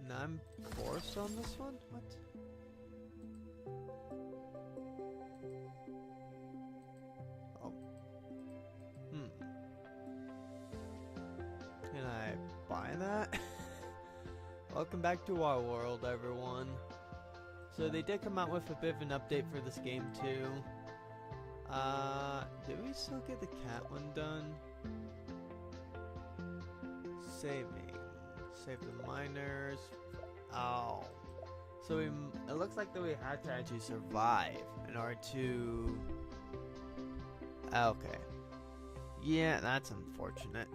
Now I'm forced on this one? What? Oh. Can I buy that? Welcome back to our world, everyone. So they did come out with a bit of an update for this game too. Did we still get the cat one done? Saving. Save the miners. Oh. So it looks like that we had to actually survive in order to... Okay. Yeah, that's unfortunate.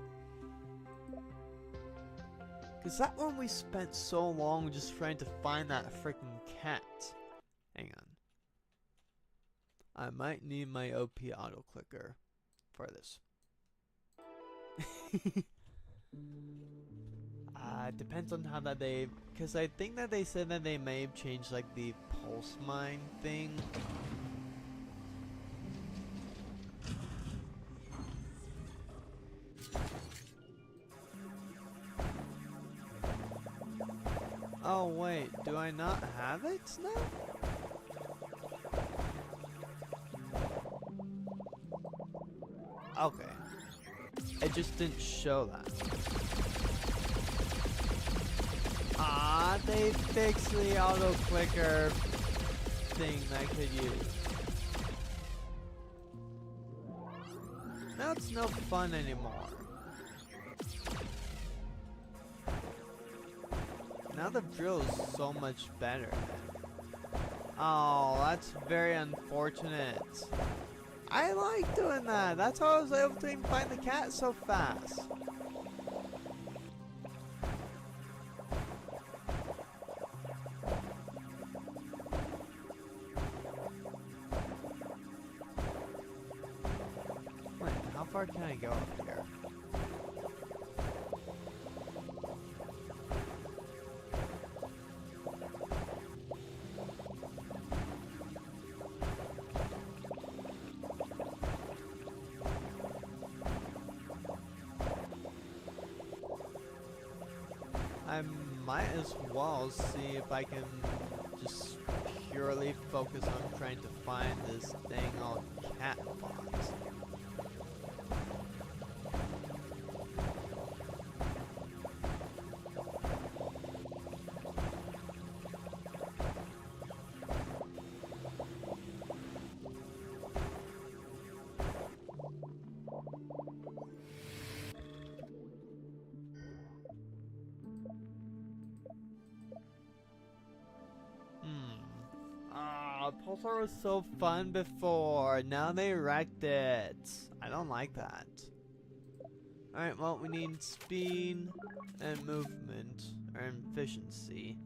Because that one we spent so long just trying to find that freaking cat. Hang on. I might need my OP auto clicker for this. Depends on how that they... Because I think that they said that they may have changed like the pulse mine thing. Oh wait, do I not have it now? Okay. It just didn't show that. Ah, they fixed the auto clicker thing that I could use. Now it's no fun anymore. Now the drill is so much better. Oh, that's very unfortunate. I like doing that. That's how I was able to even find the cat so fast. Wait, how far can I go up here? I might as well see if I can just purely focus on trying to find this thing called cat box. Pulsar was so fun before. Now they wrecked it. I don't like that. Alright, well, we need speed and movement, or efficiency.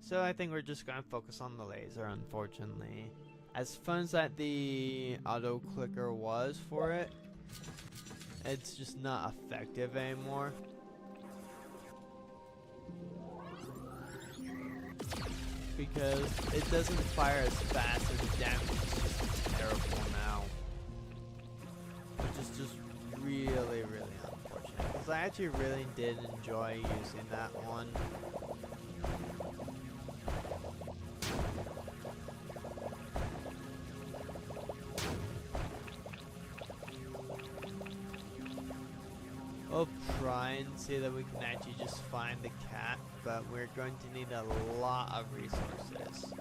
So I think we're just gonna focus on the laser, unfortunately. As fun as that the auto clicker was for it, it's just not effective anymore. Because it doesn't fire as fast and the damage is just terrible now. Which is just really, really unfortunate. Because I actually really did enjoy using that one. We'll try and see that we can actually just find the cat, but we're going to need a lot of resources.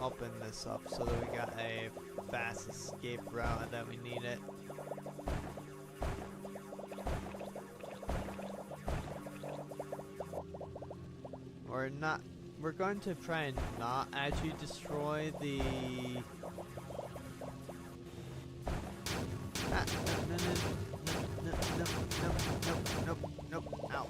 Open this up so that we got a fast escape route and that we need it. We're going to try and not actually destroy the nope, ouch.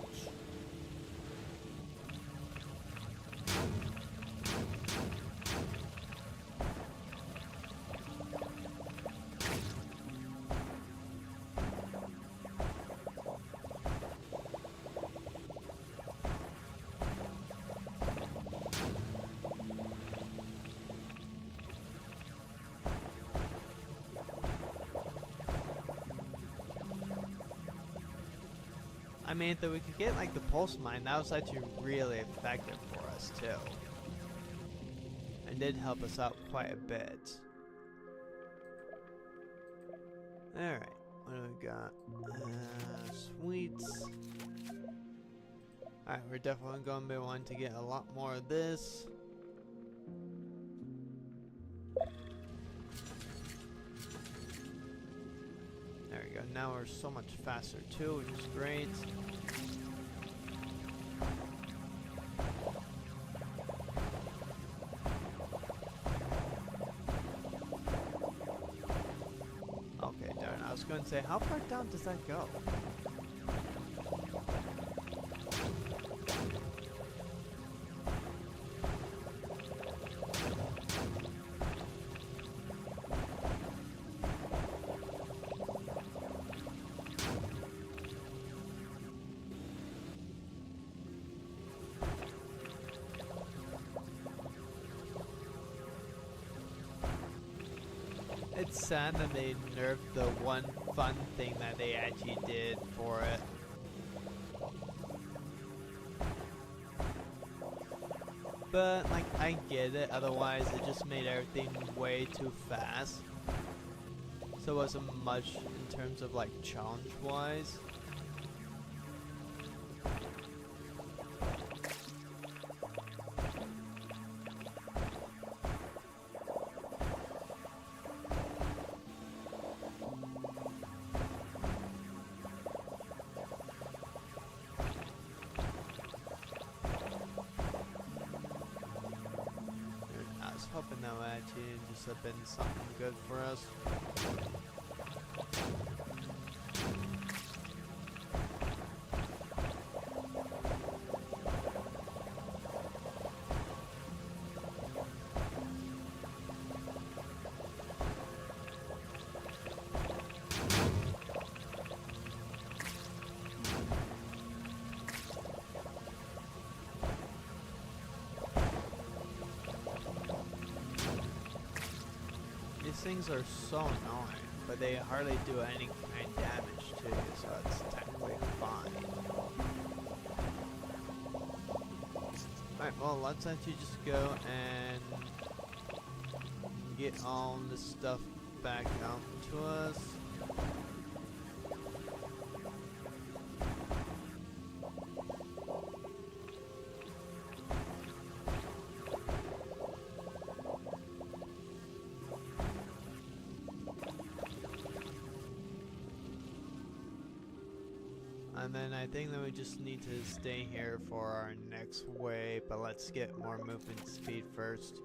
I mean, if we could get like the pulse mine, that was actually really effective for us too. And did help us out quite a bit. Alright, what do we got? Sweets. Alright, we're definitely going to be wanting to get a lot more of this. There we go, now we're so much faster too, which is great. Okay, darn, I was going to say, how far down does that go? It's sad that they nerfed the one fun thing that they actually did for it. But, like, I get it, otherwise it just made everything way too fast. So it wasn't much in terms of, like, challenge-wise. Hoping that would actually just have been something good for us. These things are so annoying, but they hardly do any kind of damage to you, so it's technically fine. Alright, well, let's actually just go and get all this stuff back out to us. And then I think that we just need to stay here for our next wave, but let's get more movement speed first.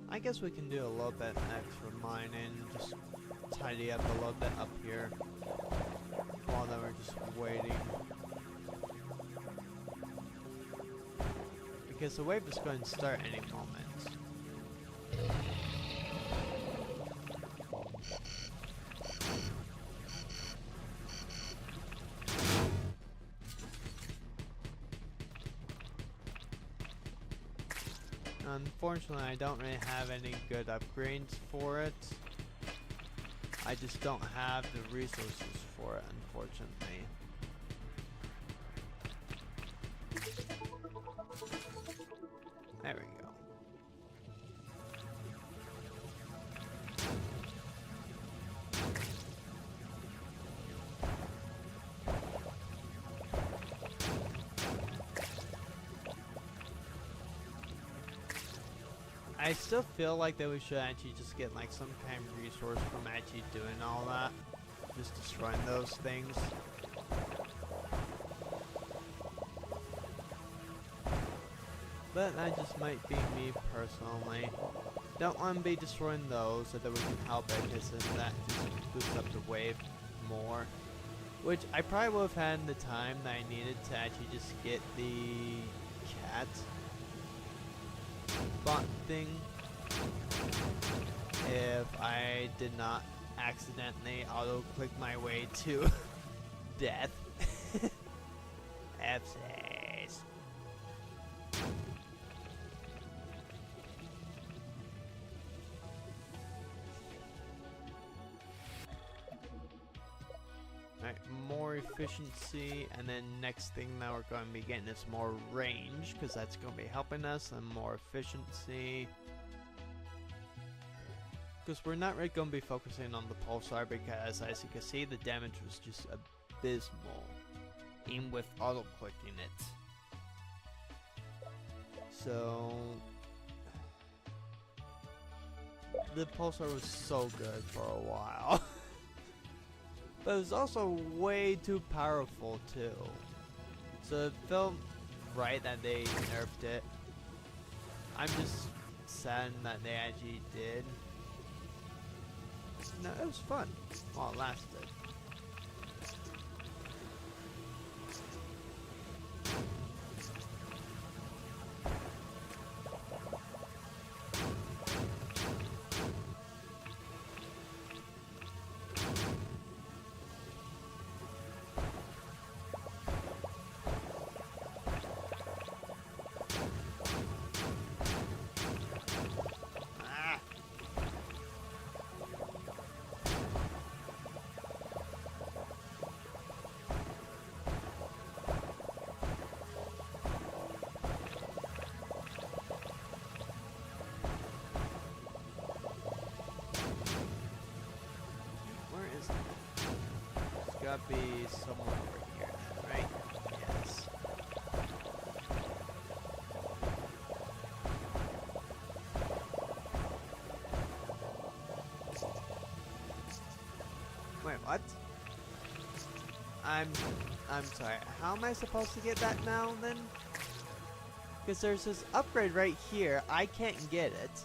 I guess we can do a little bit extra mining, just tidy up a little bit up here while then we're just waiting. Because the wave is going to start any moment. Unfortunately, I don't really have any good upgrades for it. I just don't have the resources for it, unfortunately. There we go. I still feel like that we should actually just get like some kind of resource from actually doing all that. Just destroying those things. But that just might be me personally. Don't want to be destroying those so that we can help it, because then that just boosts up the wave more. Which I probably would have had the time that I needed to actually just get the cat bot thing if I did not accidentally auto-click my way to death. F6. Alright, more efficiency, and then next thing that we're going to be getting is more range, because that's going to be helping us, and more efficiency. Because we're not really going to be focusing on the pulsar, because as you can see, the damage was just abysmal, even with auto-clicking it. So the pulsar was so good for a while. But it was also way too powerful too. So it felt right that they nerfed it. I'm just sad that they actually did. No, it was fun while it lasted. Gotta be somewhere over here then, right? Yes. Wait, what? I'm sorry. How am I supposed to get that now then? Because there's this upgrade right here. I can't get it.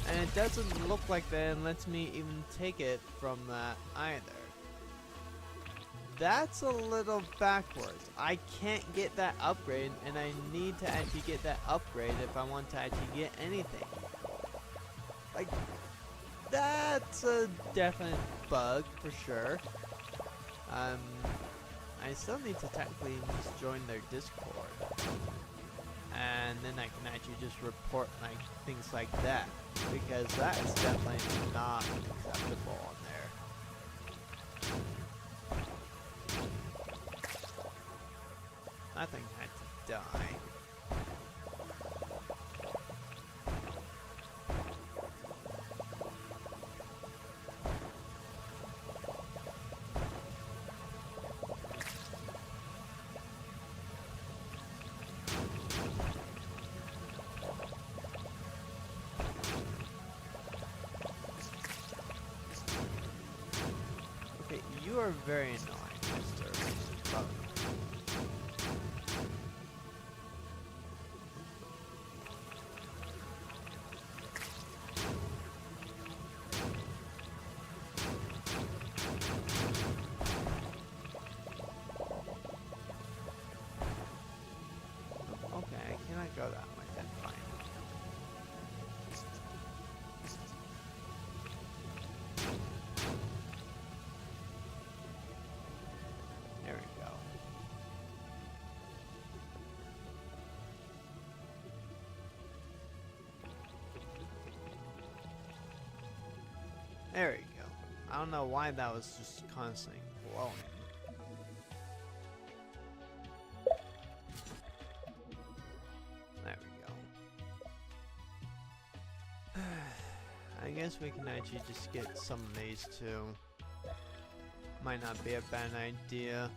And it doesn't look like that it lets me even take it from that either. That's a little backwards. I can't get that upgrade, and I need to actually get that upgrade if I want to actually get anything. Like, that's a definite bug for sure. I still need to technically just join their Discord. And then I can actually just report like things like that, because that is definitely not acceptable on there. That thing had to die. You are very annoying, Mr. Bug. Okay, can I go that way? Then fine. There we go. There we go. I don't know why that was just constantly glowing. There we go. I guess we can actually just get some of these too. Might not be a bad idea.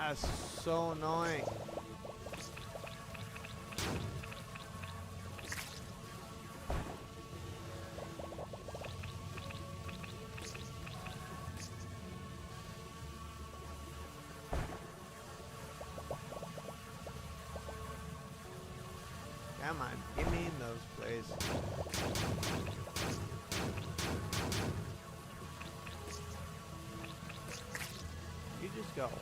That's so annoying. Come on, give me in those, please. You just go away.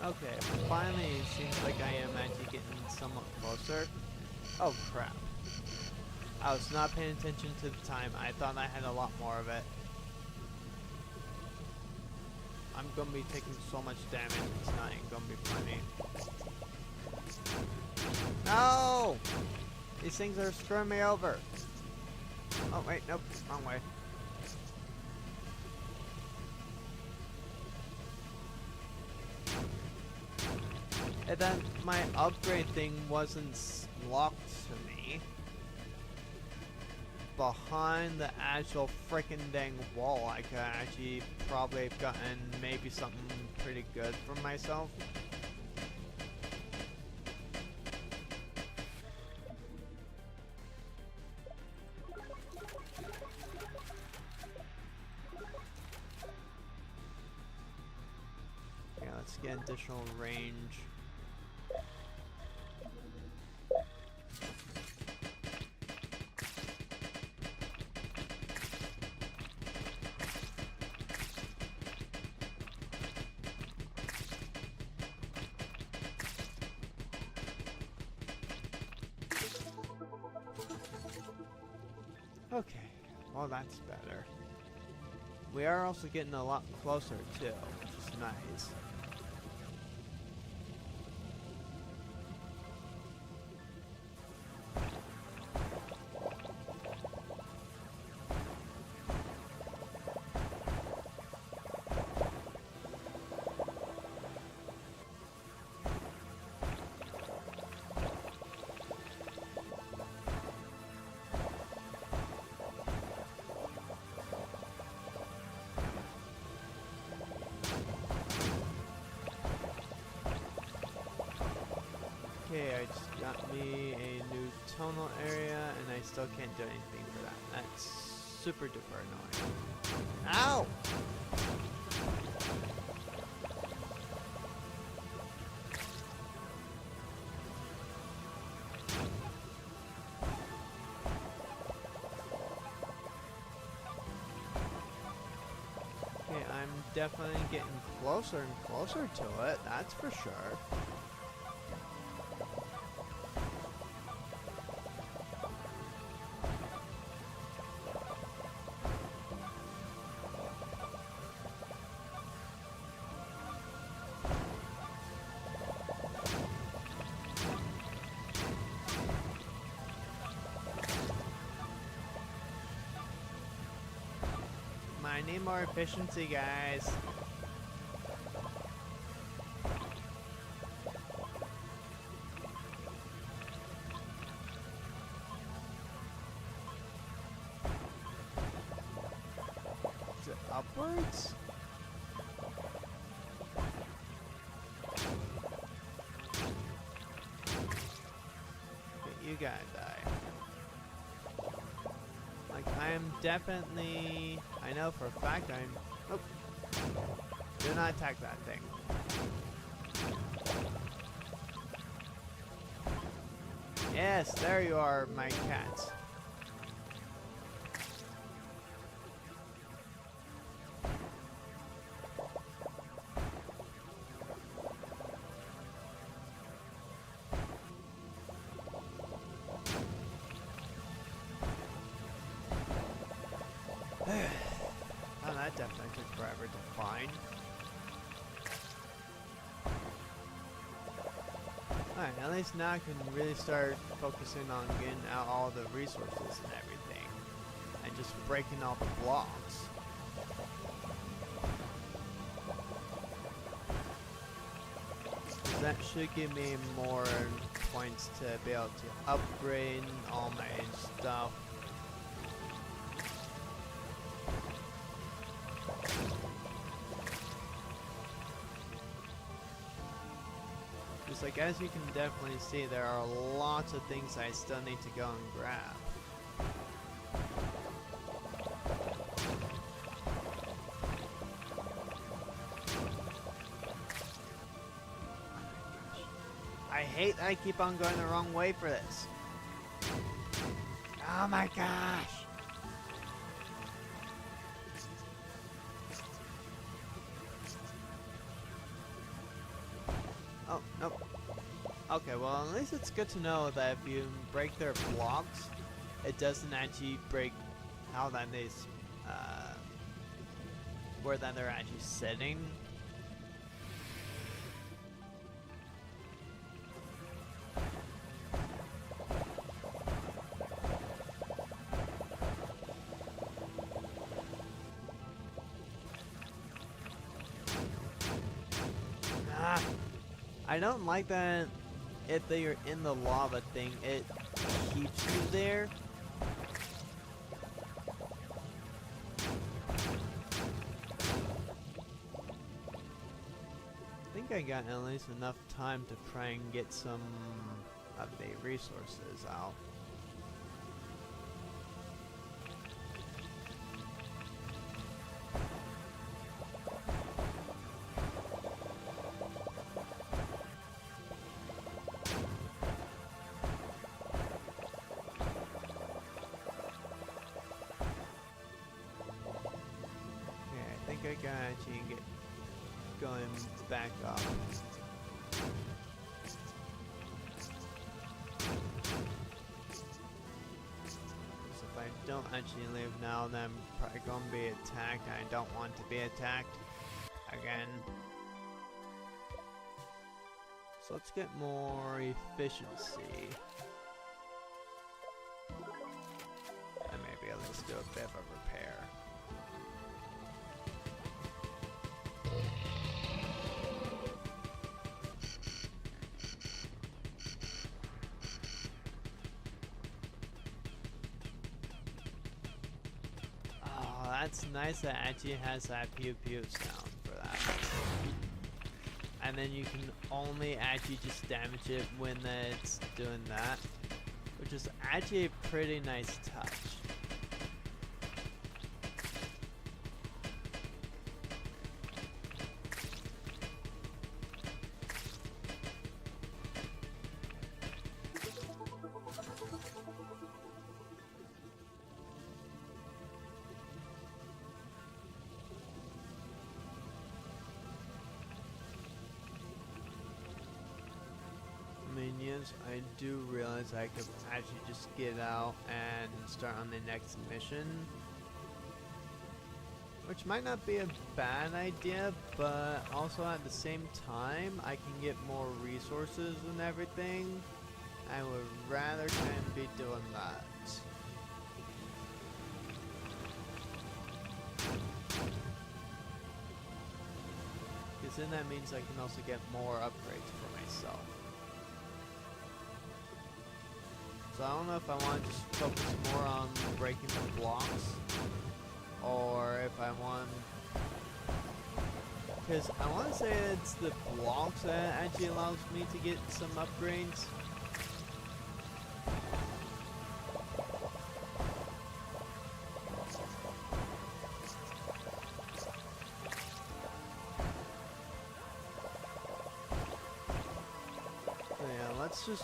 Okay, finally it seems like I am actually getting somewhat closer. Oh crap. I was not paying attention to the time. I thought I had a lot more of it. I'm gonna be taking so much damage, it's not even gonna be funny. No! These things are screwing me over. Oh wait, nope, wrong way. And then my upgrade thing wasn't locked to me. Behind the actual freaking dang wall, I could actually probably have gotten maybe something pretty good for myself. Yeah, let's get additional range. Okay, well that's better. We are also getting a lot closer too, which is nice. Okay, I just got me a new tunnel area, and I still can't do anything for that. That's super duper annoying. Ow! Okay, I'm definitely getting closer and closer to it, that's for sure. I need more efficiency, guys. Is it upwards? Okay, you gotta die. Like, I am definitely... I know for a fact I'm... Oh! Do not attack that thing. Yes, there you are, my cats. Oh, that definitely took forever to find. Alright, at least now I can really start focusing on getting out all the resources and everything. and just breaking all the blocks. That should give me more points to be able to upgrade all my stuff. Just like, as you can definitely see, there are lots of things I still need to go and grab. I hate that I keep on going the wrong way for this. Oh my gosh! Oh, nope. Okay, well, at least it's good to know that if you break their blocks, it doesn't actually break how then they, where then they're actually sitting. I don't like that if they are in the lava thing, it keeps you there. I think I got at least enough time to try and get some of the resources out. I can actually get going back up. So if I don't actually leave now, then I'm probably going to be attacked. I don't want to be attacked again. So let's get more efficiency. And maybe at least do a bit of a repair. That's nice that actually has that pew pew sound for that. And then you can only actually just damage it when it's doing that, which is actually a pretty nice touch. Minions, I do realize I could actually just get out and start on the next mission, which might not be a bad idea, but also at the same time I can get more resources and everything. I would rather kind of be doing that. Because then that means I can also get more upgrades for myself. So I don't know if I want to just focus more on breaking the blocks, or if I want, because I want to say it's the blocks that actually allows me to get some upgrades. So yeah, let's just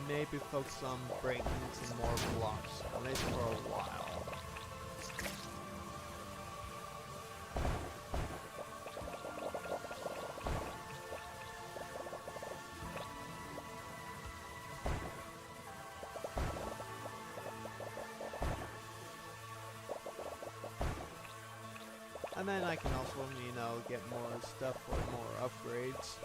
maybe focus on breaking some more blocks, at least for a while. And then I can also, you know, get more stuff for more upgrades.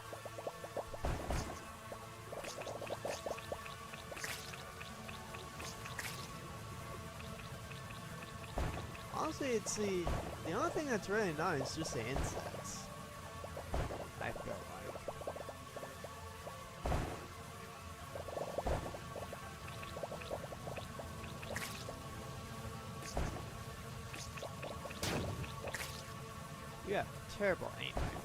honestly, it's the only thing that's really annoying is just the insects. I feel like. You have terrible aim, my friend.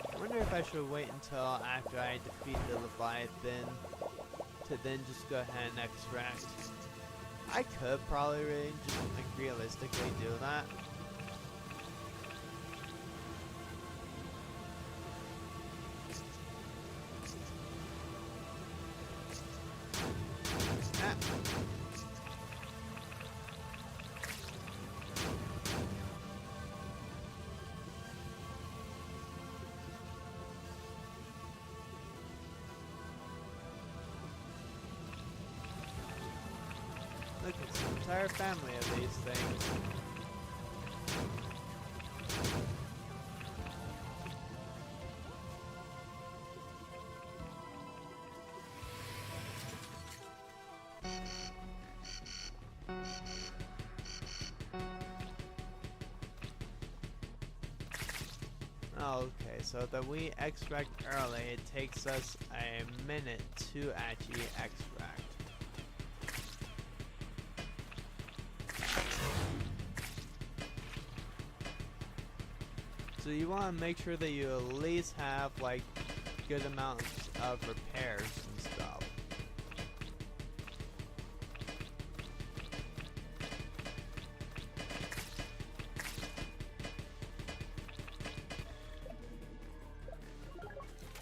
I wonder if I should wait until after I defeat the Leviathan to then just go ahead and extract. I could probably really just like realistically do that. Ah. Look, it's an entire family of these things. Okay, so that we extract early, it takes us a minute to actually extract. So you want to make sure that you at least have like good amounts of repairs and stuff.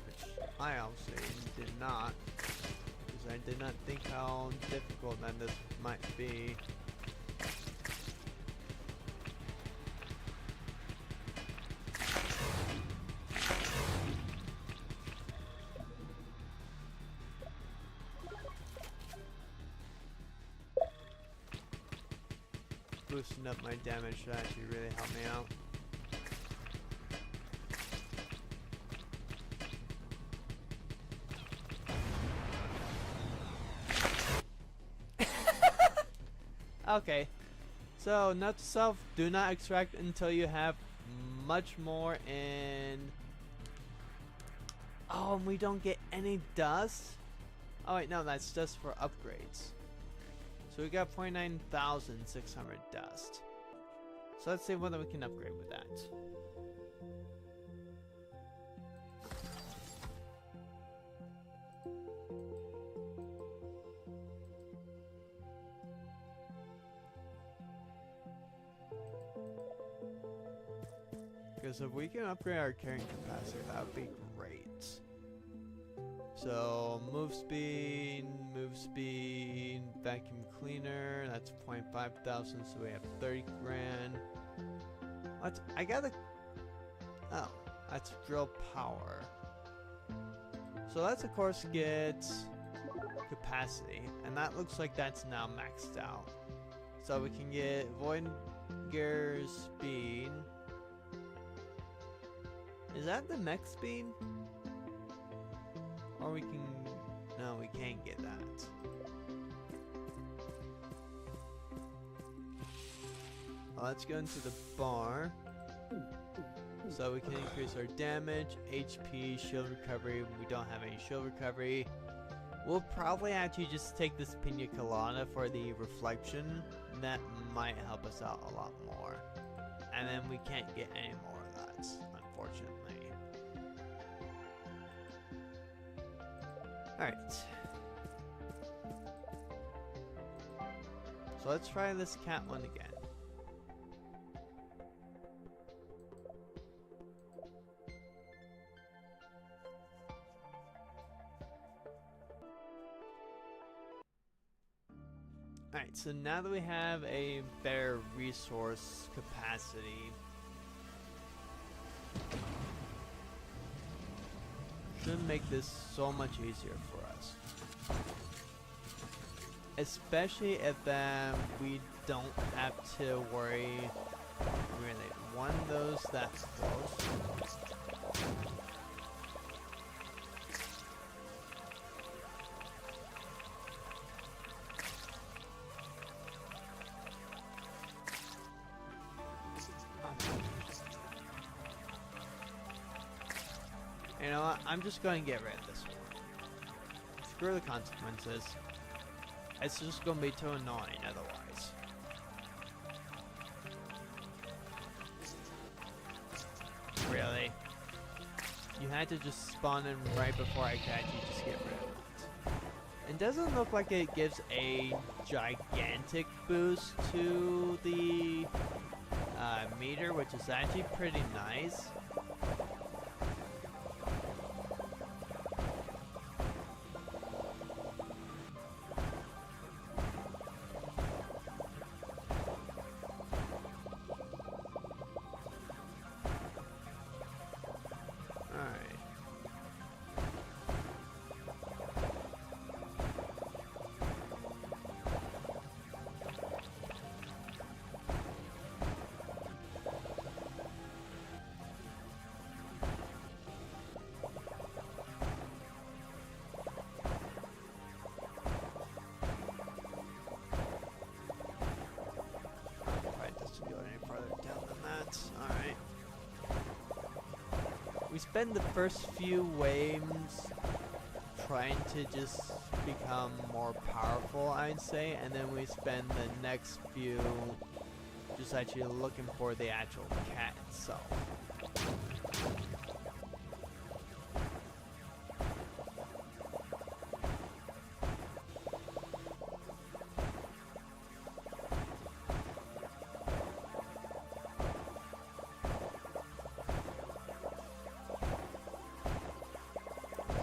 Which I obviously did not, because I did not think how difficult that this might be. Boosting up my damage should actually really help me out. Okay, so note to self, do not extract until you have much more in... Oh, and we don't get any dust? Oh wait, no, that's just for upgrades. So we got 49,600 dust. So let's see whether we can upgrade with that. Because if we can upgrade our carrying capacity, that would be great. So move speed, vacuum cleaner, that's 0.5,000, so we have 30 grand. What? I gotta... Oh, that's drill power. So let's of course get capacity, and that looks like that's now maxed out. So we can get Voyager speed. Is that the mech speed? Or we can... No, we can't get that. Well, let's go into the bar. So we can increase our damage, HP, shield recovery. We don't have any shield recovery. We'll probably actually just take this Pina Colada for the reflection. That might help us out a lot more. And then we can't get any more of that, unfortunately. Alright. So let's try this cat one again. Alright, so now that we have a better resource capacity, should make this so much easier for us. Especially if we don't have to worry really one of those that's close. You know what? I'm just going to get rid of this one. Screw the consequences. It's just going to be too annoying otherwise. Really? You had to just spawn in right before I could actually just get rid of it. It doesn't look like it gives a gigantic boost to the meter, which is actually pretty nice. Alright. We spend the first few waves trying to just become more powerful, I'd say, and then we spend the next few just actually looking for the actual cat itself.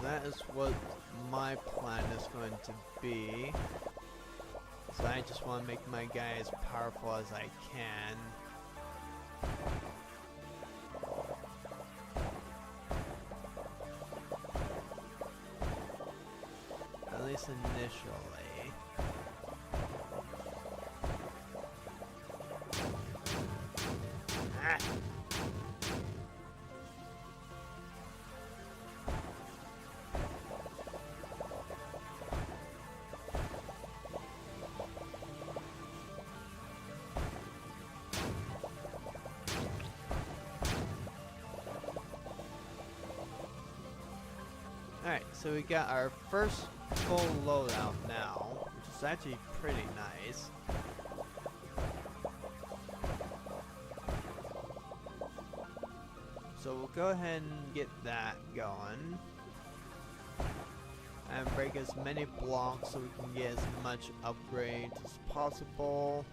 That is what my plan is going to be. So I just want to make my guy as powerful as I can. At least initially. Ah! Alright, so we got our first full loadout now, which is actually pretty nice. So we'll go ahead and get that going. And break as many blocks so we can get as much upgrades as possible.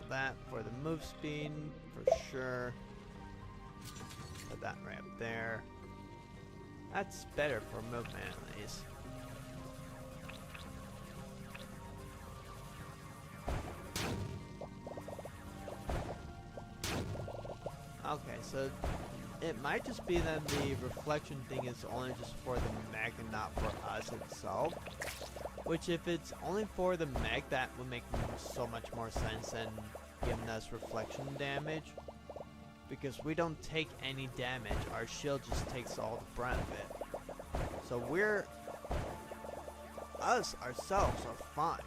That for the move speed for sure. Put that right up there. That's better for movement at least. Okay, so it might just be that the reflection thing is only just for the mech and not for us itself. Which, if it's only for the mech, that would make so much more sense than giving us reflection damage. Because we don't take any damage, our shield just takes all the brunt of it. So us ourselves are fine.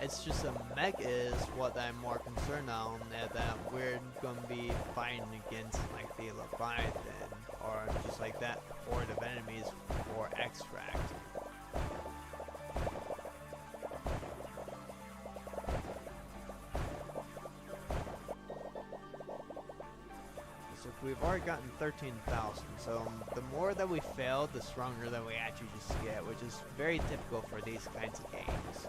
It's just the mech is what I'm more concerned on, that we're going to be fighting against like the Leviathan, or just like that horde of enemies for extract. We've already gotten 13,000, so the more that we fail, the stronger that we actually just get, which is very typical for these kinds of games.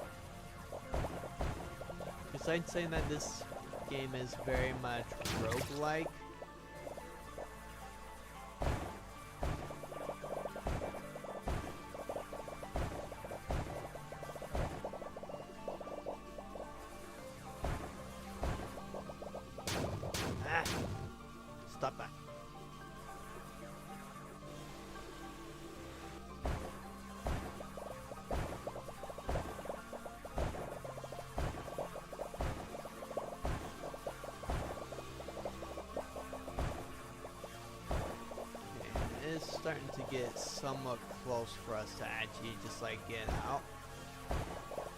Besides saying that this game is very much roguelike, stop that. starting to get somewhat close for us to actually just like get out.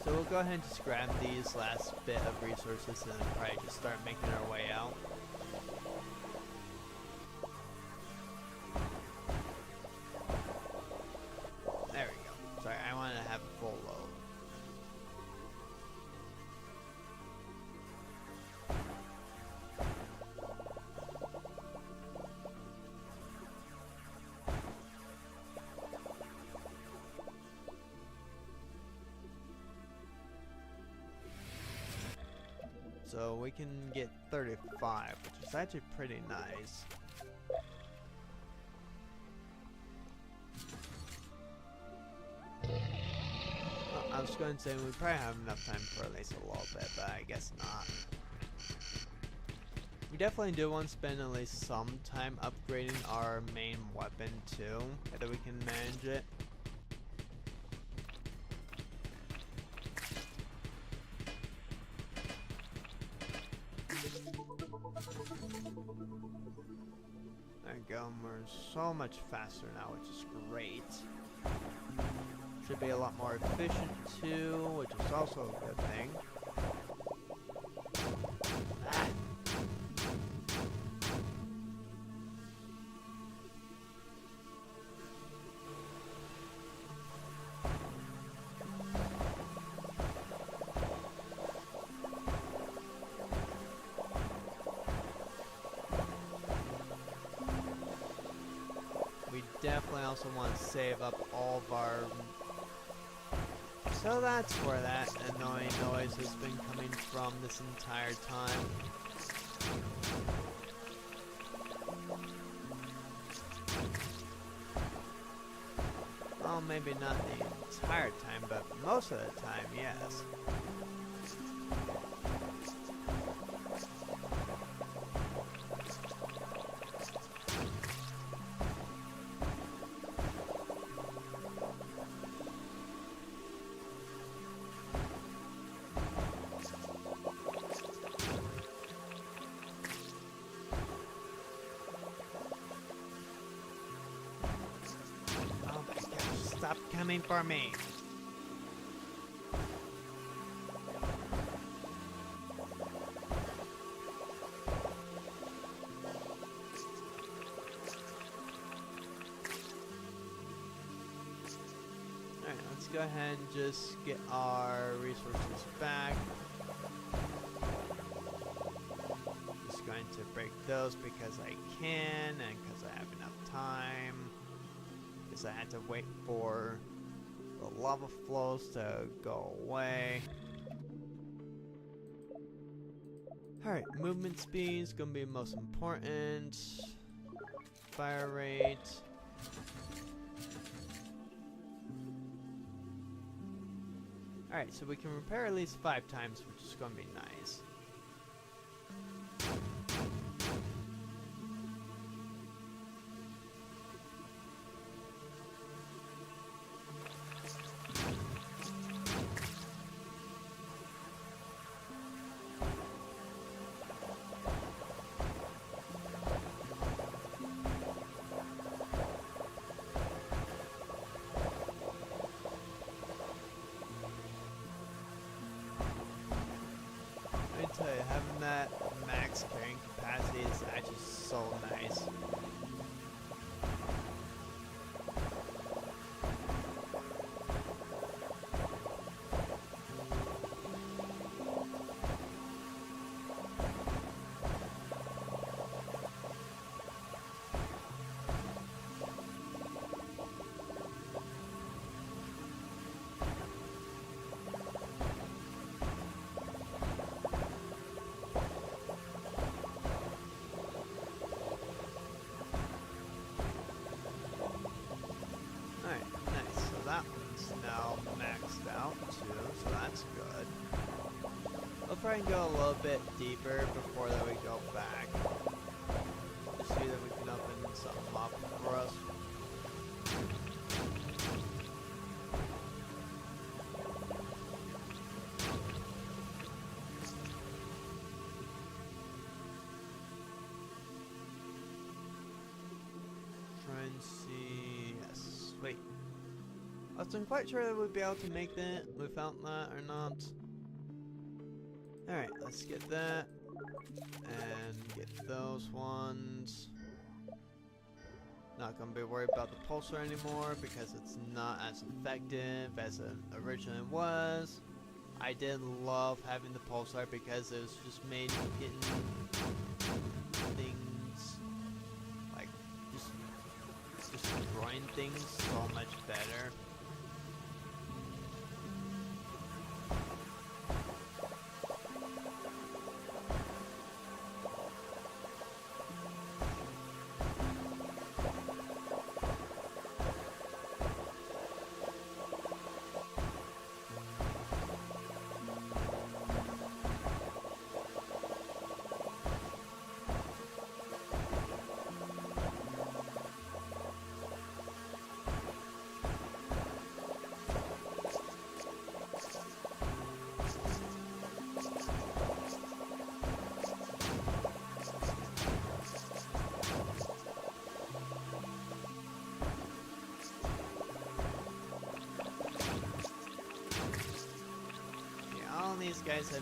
So we'll go ahead and just grab these last bit of resources and then probably just start making our way out. There we go. Sorry, I wanted to have a full load. So we can get 35, which is actually pretty nice. Well, I was going to say we probably have enough time for at least a little bit, but I guess not. We definitely do want to spend at least some time upgrading our main weapon too, whether we can manage it. There we go, and we're so much faster now, which is great. Should be a lot more efficient too, which is also a good thing. Ah. We definitely also want to save up all of our... So that's where that annoying noise has been coming from this entire time. Well, maybe not the entire time, but most of the time, yes. Stop coming for me. Alright, let's go ahead and just get our resources back. Just going to break those because I can and because I have enough time. I had to wait for the lava flows to go away. Alright, movement speed is going to be most important. Fire rate. Alright, so we can repair at least 5 times, which is going to be nice. Tell you, having that max carrying capacity is actually so nice. That one's now maxed out too, so that's good. We'll try and go a little bit deeper before that we go back. Just see that we can open something up for us. Try and see. I wasn't quite sure that we'd be able to make that without that or not. Alright, let's get that. And get those ones. Not gonna be worried about the pulsar anymore because it's not as effective as it originally was. I did love having the pulsar because it was just made getting things like just destroying things so much better. These guys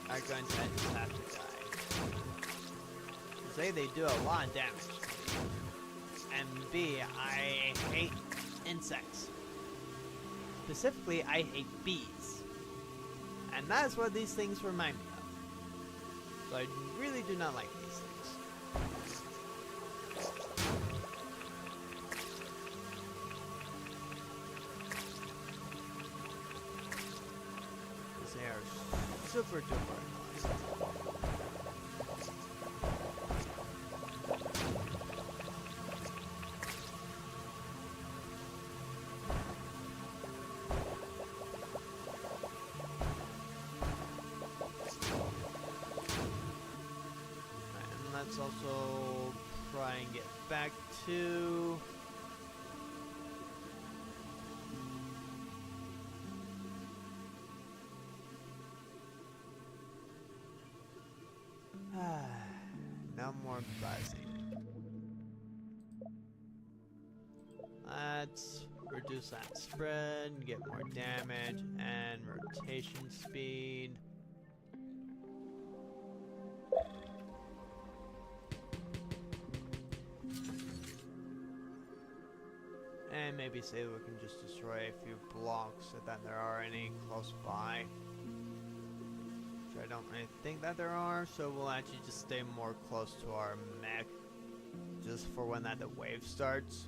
are going to just have to die. Because A, they do a lot of damage. And B, I hate insects. Specifically, I hate bees. And that is what these things remind me of. So I really do not like these things. They are super duper annoying. And let's also try and get back to no more buzzing. Let's reduce that spread, get more damage, and rotation speed. And maybe say that we can just destroy a few blocks so that there are any close by. I don't really think that there are, so we'll actually just stay more close to our mech just for when the wave starts.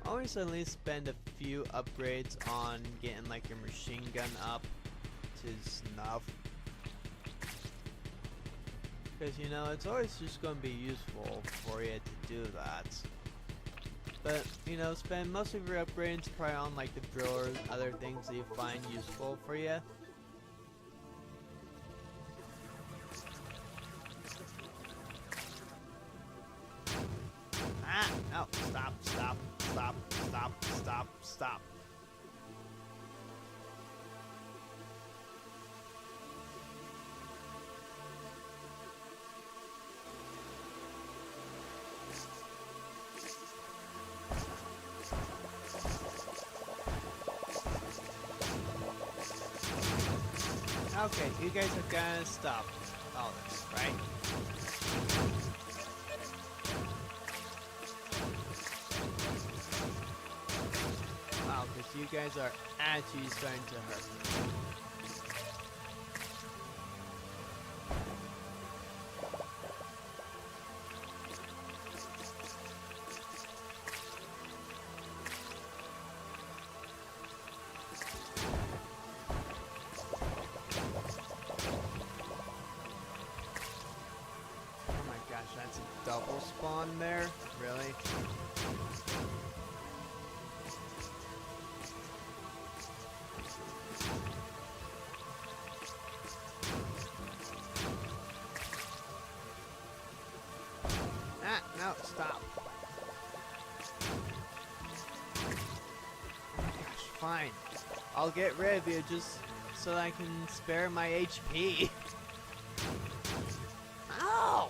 Always at least spend a few upgrades on getting like your machine gun up to snuff. Because, you know, it's always just going to be useful for you to do that. But, you know, spend most of your upgrades probably on, like, the drill or other things that you find useful for you. Ah! No! Stop! Stop! Stop! Stop! Stop! Stop! Okay, you guys are gonna stop all this, right? Wow, because you guys are actually starting to hurt me. That's a double spawn there? Really? Ah, no, stop. Oh my gosh, fine. I'll get rid of you just so that I can spare my HP. Ow!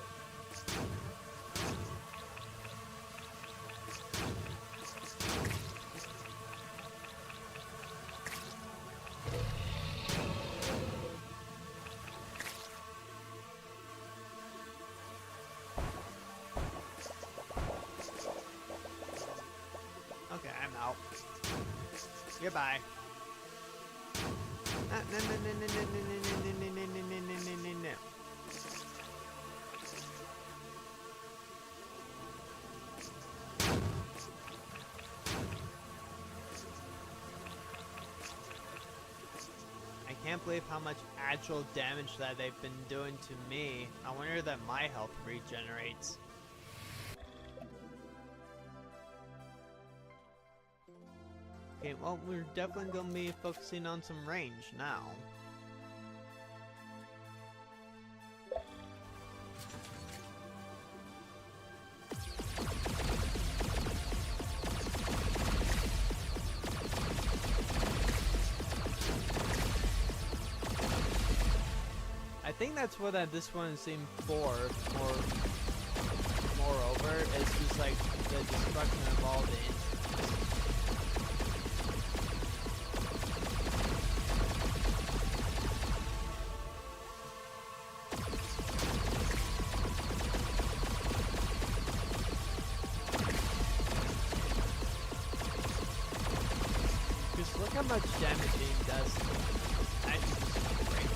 Okay, I'm out. Goodbye. No. I can't believe how much actual damage that they've been doing to me. I wonder that my health regenerates. Okay, well, we're definitely going to be focusing on some range now. I think that's what this one seemed for, or moreover, it's just like the destruction of all the instruments. Just look how much damage he does. Actually, just great.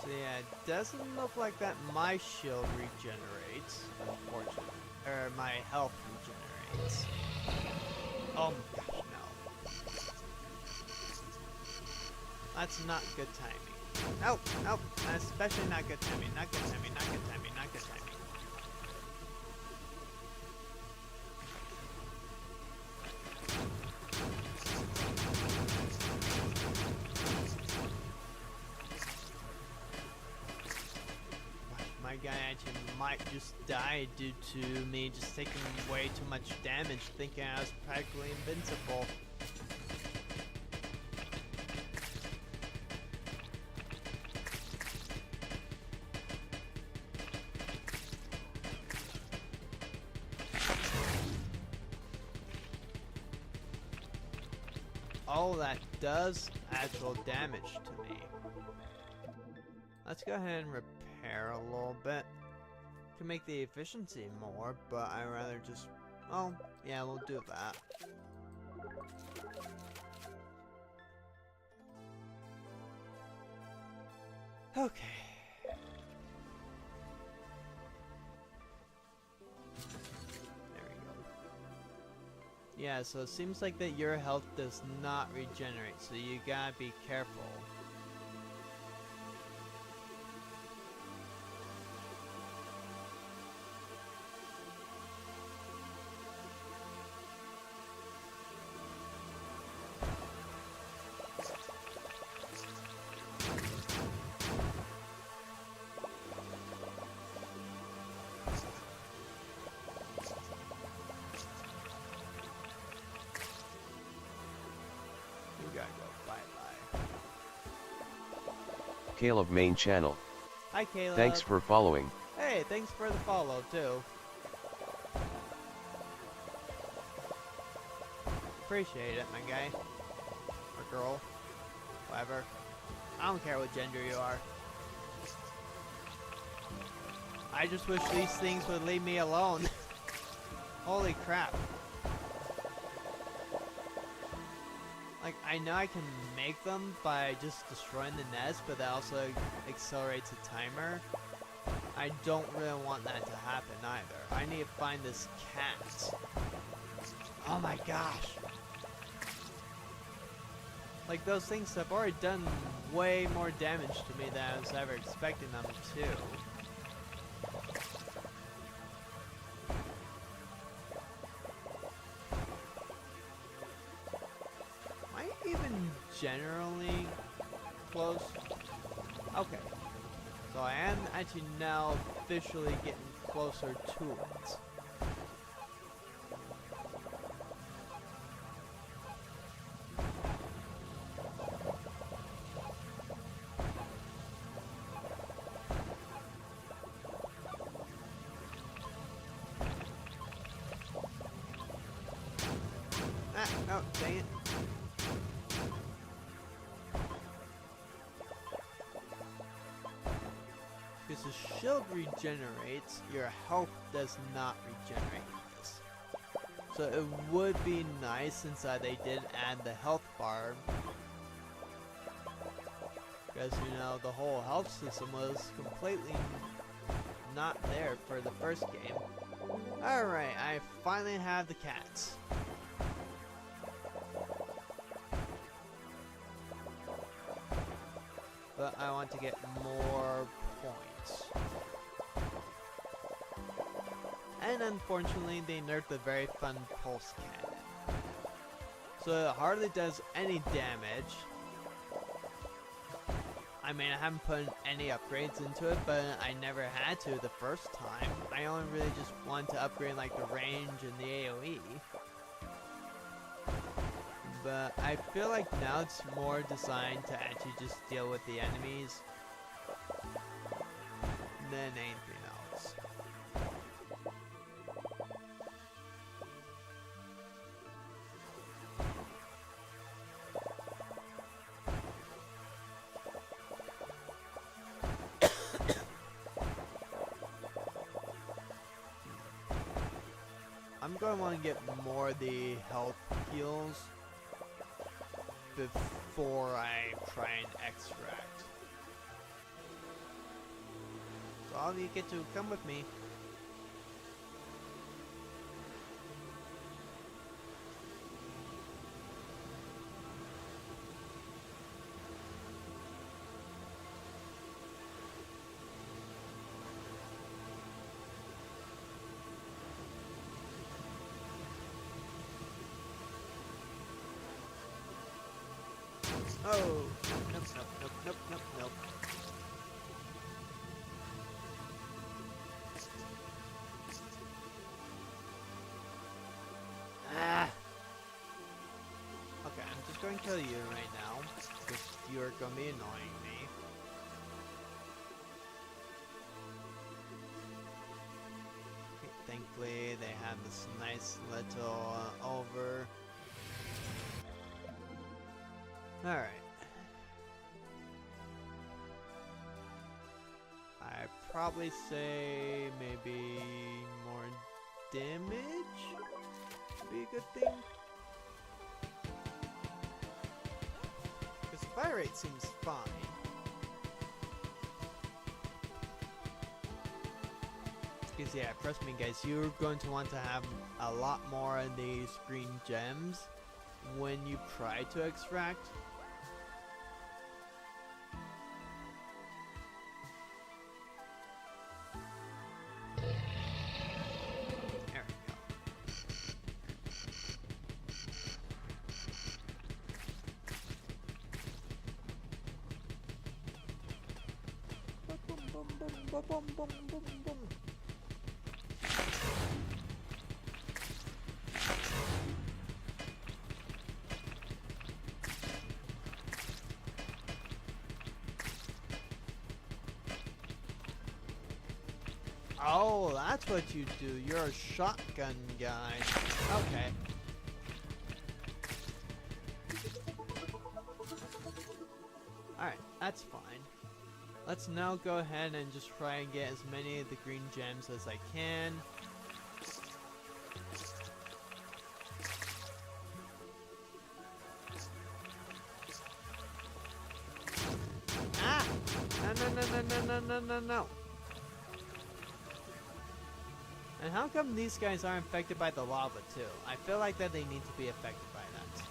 So yeah, it doesn't look like that my shield regenerates, unfortunately. Or my health regenerates. Oh my gosh, no. That's not good timing. Nope, nope, especially not good timing, not good timing, not good timing, not good timing. My guy actually might just die due to me just taking way too much damage, thinking I was practically invincible. Oh, that does actual damage to me. Let's go ahead and repair a little bit to make the efficiency more, but I'd rather just, oh, yeah, we'll do that. Okay. There we go. Yeah, so it seems like that your health does not regenerate, so you gotta be careful. Caleb main channel. Hi, Caleb. Thanks for following. Hey, thanks for the follow, too. Appreciate it, my guy. Or girl. Whatever. I don't care what gender you are. I just wish these things would leave me alone. Holy crap. Like, I know I can make them by just destroying the nest, but that also accelerates the timer. I don't really want that to happen either. I need to find this cat. Oh my gosh. Like, those things have already done way more damage to me than I was ever expecting them to. Am I even generally close? Okay. So I am actually now officially getting closer to it. Ah, no, dang it. Because the shield regenerates, your health does not regenerate in this. So it would be nice since they did add the health bar. Because, you know, the whole health system was completely not there for the first game. Alright, I finally have the cats. But I want to get more points. And unfortunately, they nerfed the very fun pulse cannon. So it hardly does any damage. I mean, I haven't put any upgrades into it, but I never had to the first time. I only really just wanted to upgrade like the range and the AoE. But I feel like now it's more designed to actually just deal with the enemies than anything else. I'm going to want to get more of the health heals before I try and extract. So all of you get to come with me. Oh, nope, nope, nope, nope, nope, nope. Ah! Okay, I'm just going to kill you right now, because you're going to be annoying me. Okay, thankfully, they have this nice little over. Alright. I'd probably say maybe more damage would be a good thing. Because the fire rate seems fine. Because yeah, trust me guys, you're going to want to have a lot more of these green gems when you try to extract. Boom, boom, boom, boom, boom. Oh, that's what you do. You're a shotgun guy. Okay. Alright, that's fine. Let's now go ahead and just try and get as many of the green gems as I can. Ah! No. And how come these guys aren't affected by the lava too? I feel like that they need to be affected by that.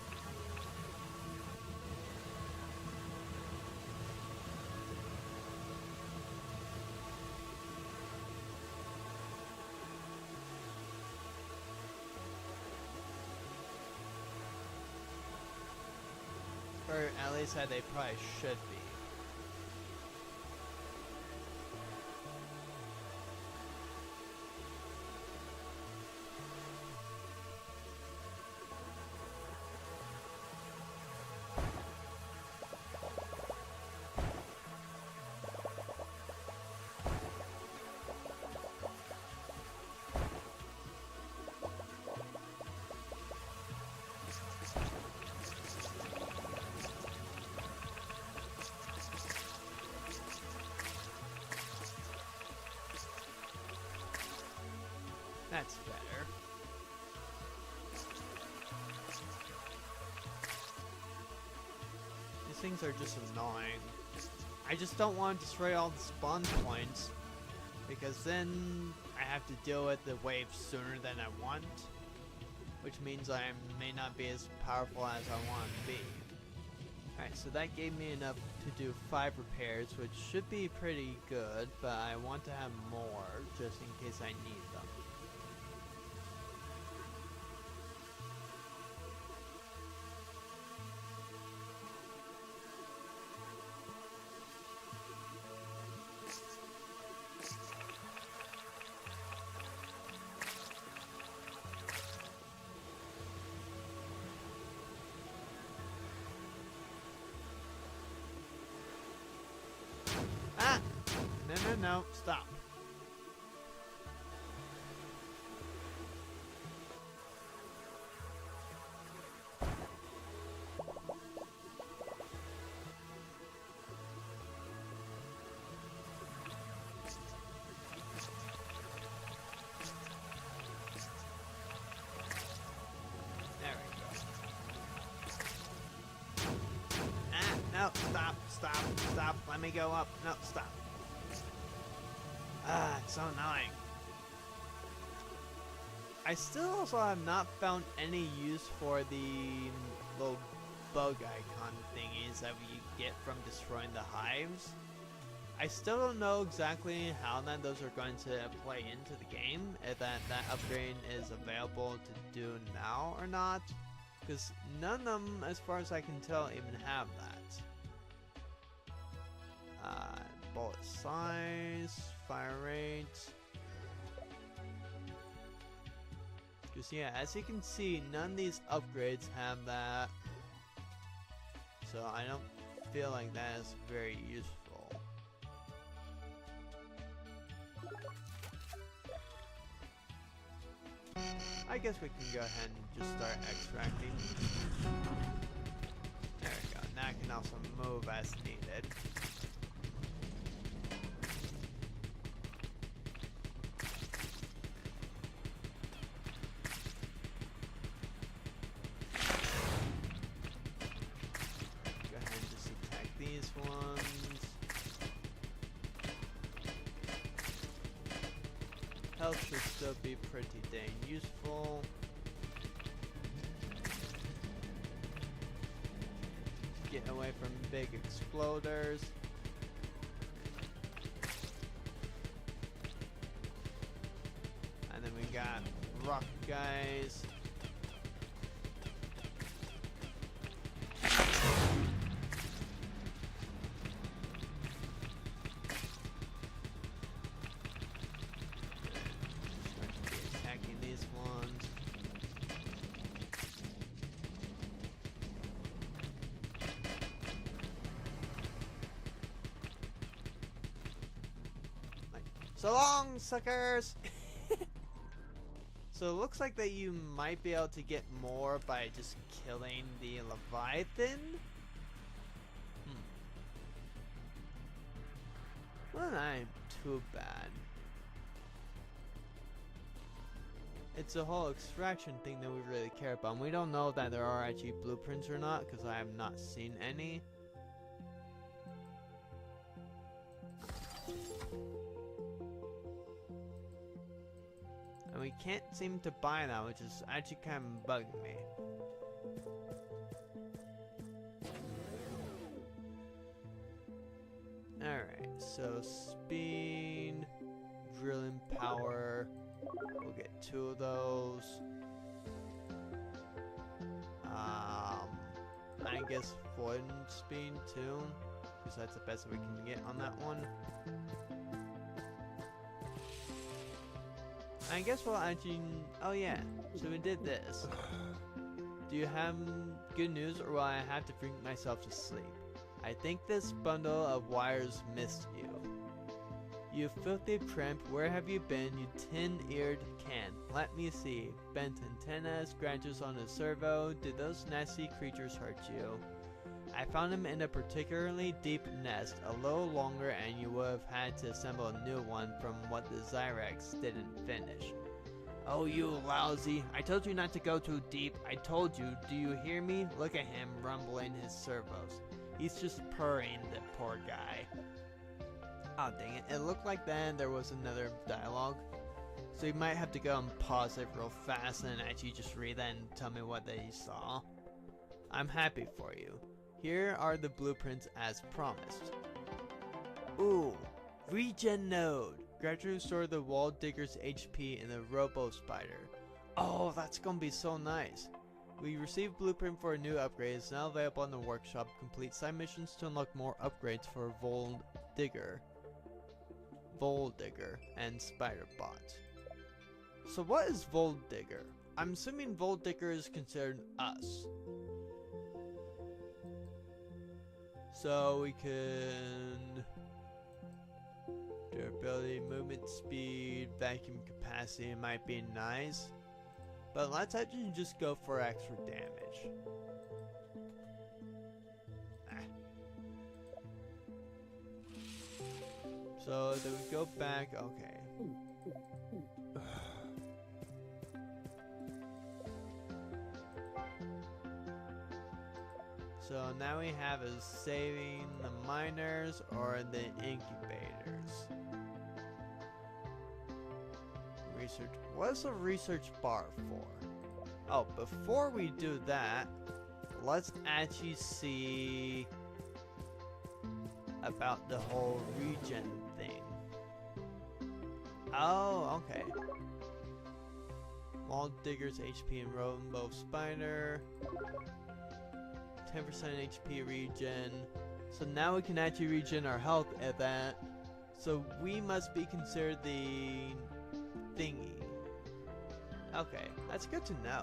Or at least that they probably should be. That's better. These things are just annoying. I just don't want to destroy all the spawn points, because then I have to deal with the wave sooner than I want, which means I may not be as powerful as I want to be. Alright, so that gave me enough to do 5 repairs, which should be pretty good, but I want to have more just in case I need them. Ah! No, stop. There we go. Ah, no, stop. Let me go up. No, stop. Ah, it's so annoying. I still also have not found any use for the little bug icon thingies that we get from destroying the hives. I still don't know exactly how those are going to play into the game, if that upgrade is available to do now or not, because none of them, as far as I can tell, even have that. Bullet size, fire rate. Because yeah, as you can see, none of these upgrades have that. So I don't feel like that is very useful. I guess we can go ahead and just start extracting. There we go. Now I can also move as needed. These ones. Health should still be pretty dang useful. Get away from big exploders. And then we got rock guys. So long, suckers! So it looks like that you might be able to get more by just killing the Leviathan. Well, not too bad. It's a whole extraction thing that we really care about. And we don't know that there are actually blueprints or not, because I have not seen any. And we can't seem to buy that, which is actually kind of bugging me. Alright, so speed, drilling power, we'll get 2 of those. I guess Void Speed too, because that's the best we can get on that one. I guess we'll actually, oh yeah, so we did this. Do you have good news, or will I have to freak myself to sleep? I think this bundle of wires missed you. You filthy primp, where have you been, you tin-eared can? Let me see. Bent antenna, scratches on the servo. Did those nasty creatures hurt you? I found him in a particularly deep nest, a little longer, and you would have had to assemble a new one from what the Zyrax didn't finish. Oh, you lousy. I told you not to go too deep. I told you. Do you hear me? Look at him rumbling his servos. He's just purring, the poor guy. Oh, dang it. It looked like then there was another dialogue. So you might have to go and pause it real fast and actually just read that and tell me what they saw. I'm happy for you. Here are the blueprints as promised. Ooh, regen node. Gradually restore the wall digger's HP in the Robo Spider. Oh, that's gonna be so nice. We received blueprint for a new upgrade. It's now available in the workshop. Complete side missions to unlock more upgrades for Vol Digger, and Spiderbot. So what is Vol Digger? I'm assuming Vol Digger is considered us. So we can durability, movement speed, vacuum capacity might be nice. But let's actually just go for extra damage. So then we go back, okay. So now we have is saving the miners or the incubators. Research. What is a research bar for? Oh, before we do that, let's actually see about the whole regen thing. Oh, okay. Wall Digger's HP and Rainbow Spider. 10% HP regen. So now we can actually regen our health at that. So we must be considered the thingy. Okay, that's good to know.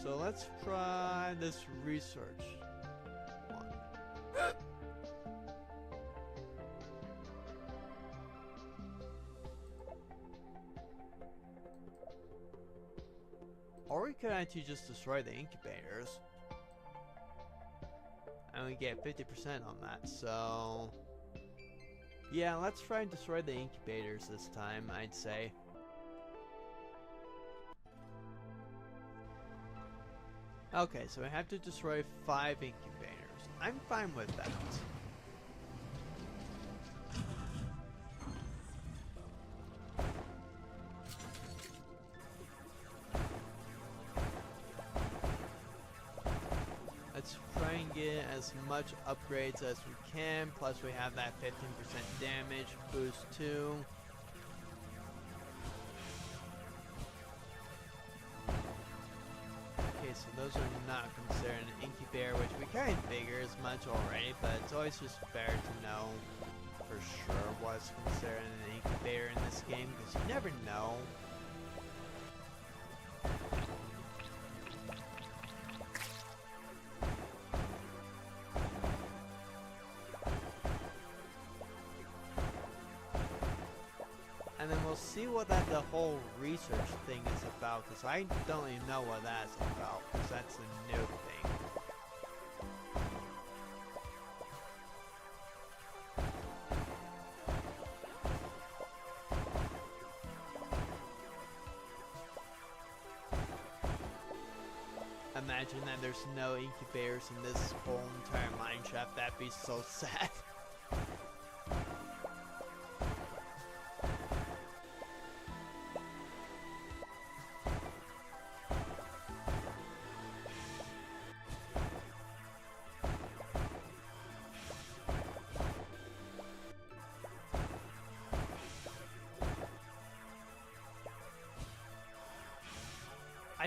So let's try this research one. Or we could actually just destroy the incubators. And we get 50% on that, so... yeah, let's try and destroy the incubators this time, I'd say. Okay, so I have to destroy 5 incubators. I'm fine with that. Let's try and get as much upgrades as we can, plus we have that 15% damage boost too. Okay, so those are not considered an incubator, which we kind of figure as much already, but it's always just better to know for sure what's considered an incubator in this game, because you never know. And then we'll see what the whole research thing is about, because I don't even know what that's about, because that's a new thing. Imagine that there's no incubators in this whole entire mineshaft. That'd be so sad.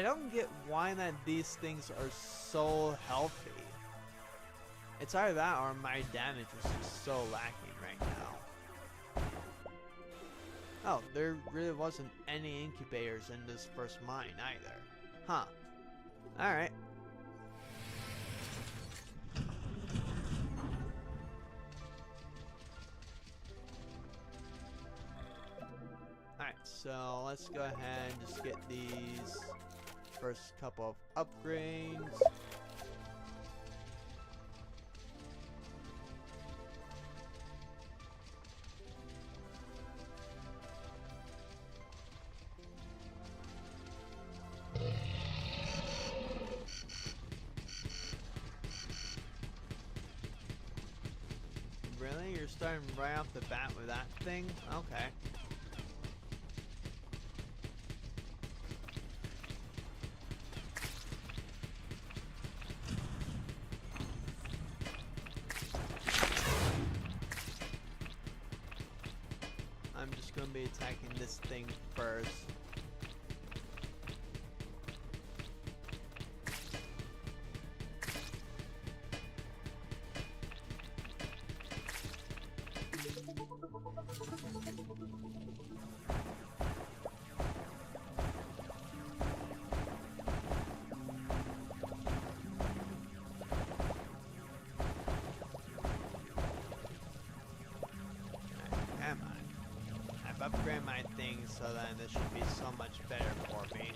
don't get why that these things are so healthy. It's either that or my damage is just so lacking right now. Oh, there really wasn't any incubators in this first mine either. Huh. Alright. Alright, so let's go ahead and just get these first couple of upgrades. Really? You're starting right off the bat with that thing? Okay. I'm just gonna be attacking this thing first. Come on. I've upgraded my things so that this should be so much better for me.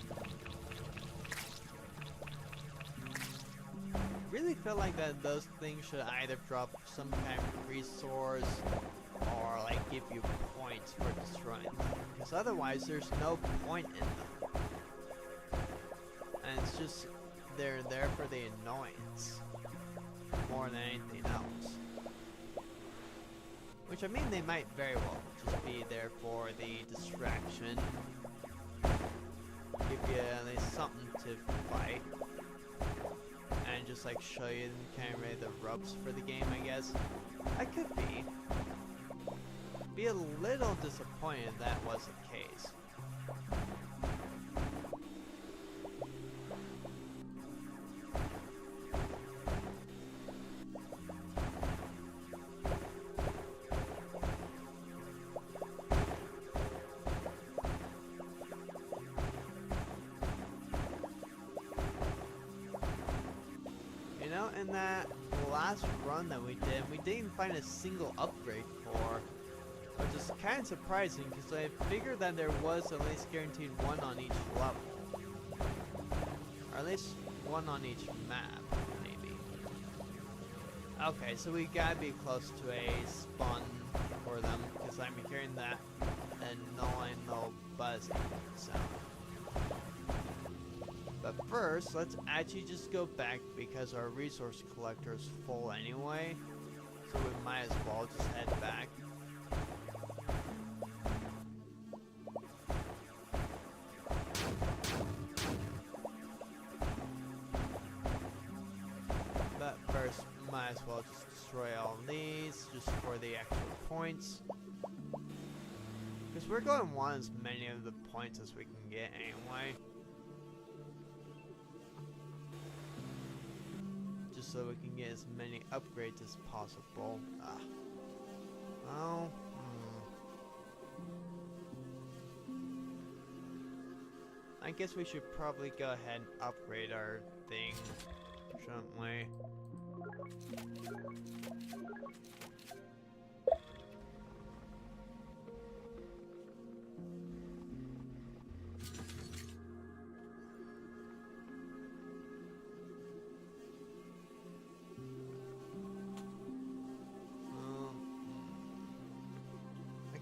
Really feel like that those things should either drop some kind of resource or like give you points for destroying them. Because otherwise there's no point in them. And it's just they're there for the annoyance more than anything else. Which I mean they might very well just be there for the distraction. Give you at least something to fight. And just like show you kind of really the ropes for the game, I guess. I could be a little disappointed if that was the case. You know, in that last run that we didn't find a single upgrade for, which is kind of surprising because I figured that there was at least guaranteed one on each level. Or at least one on each map, maybe. Okay, so we gotta be close to a spawn for them because I'm hearing that annoying little buzzing sound. But first, let's actually just go back because our resource collector is full anyway. So we might as well just head back. But first, might as well just destroy all these just for the extra points. Because we're going to want as many of the points as we can get anyway. Just so we can get as many upgrades as possible. Well, I guess we should probably go ahead and upgrade our thing, shouldn't we?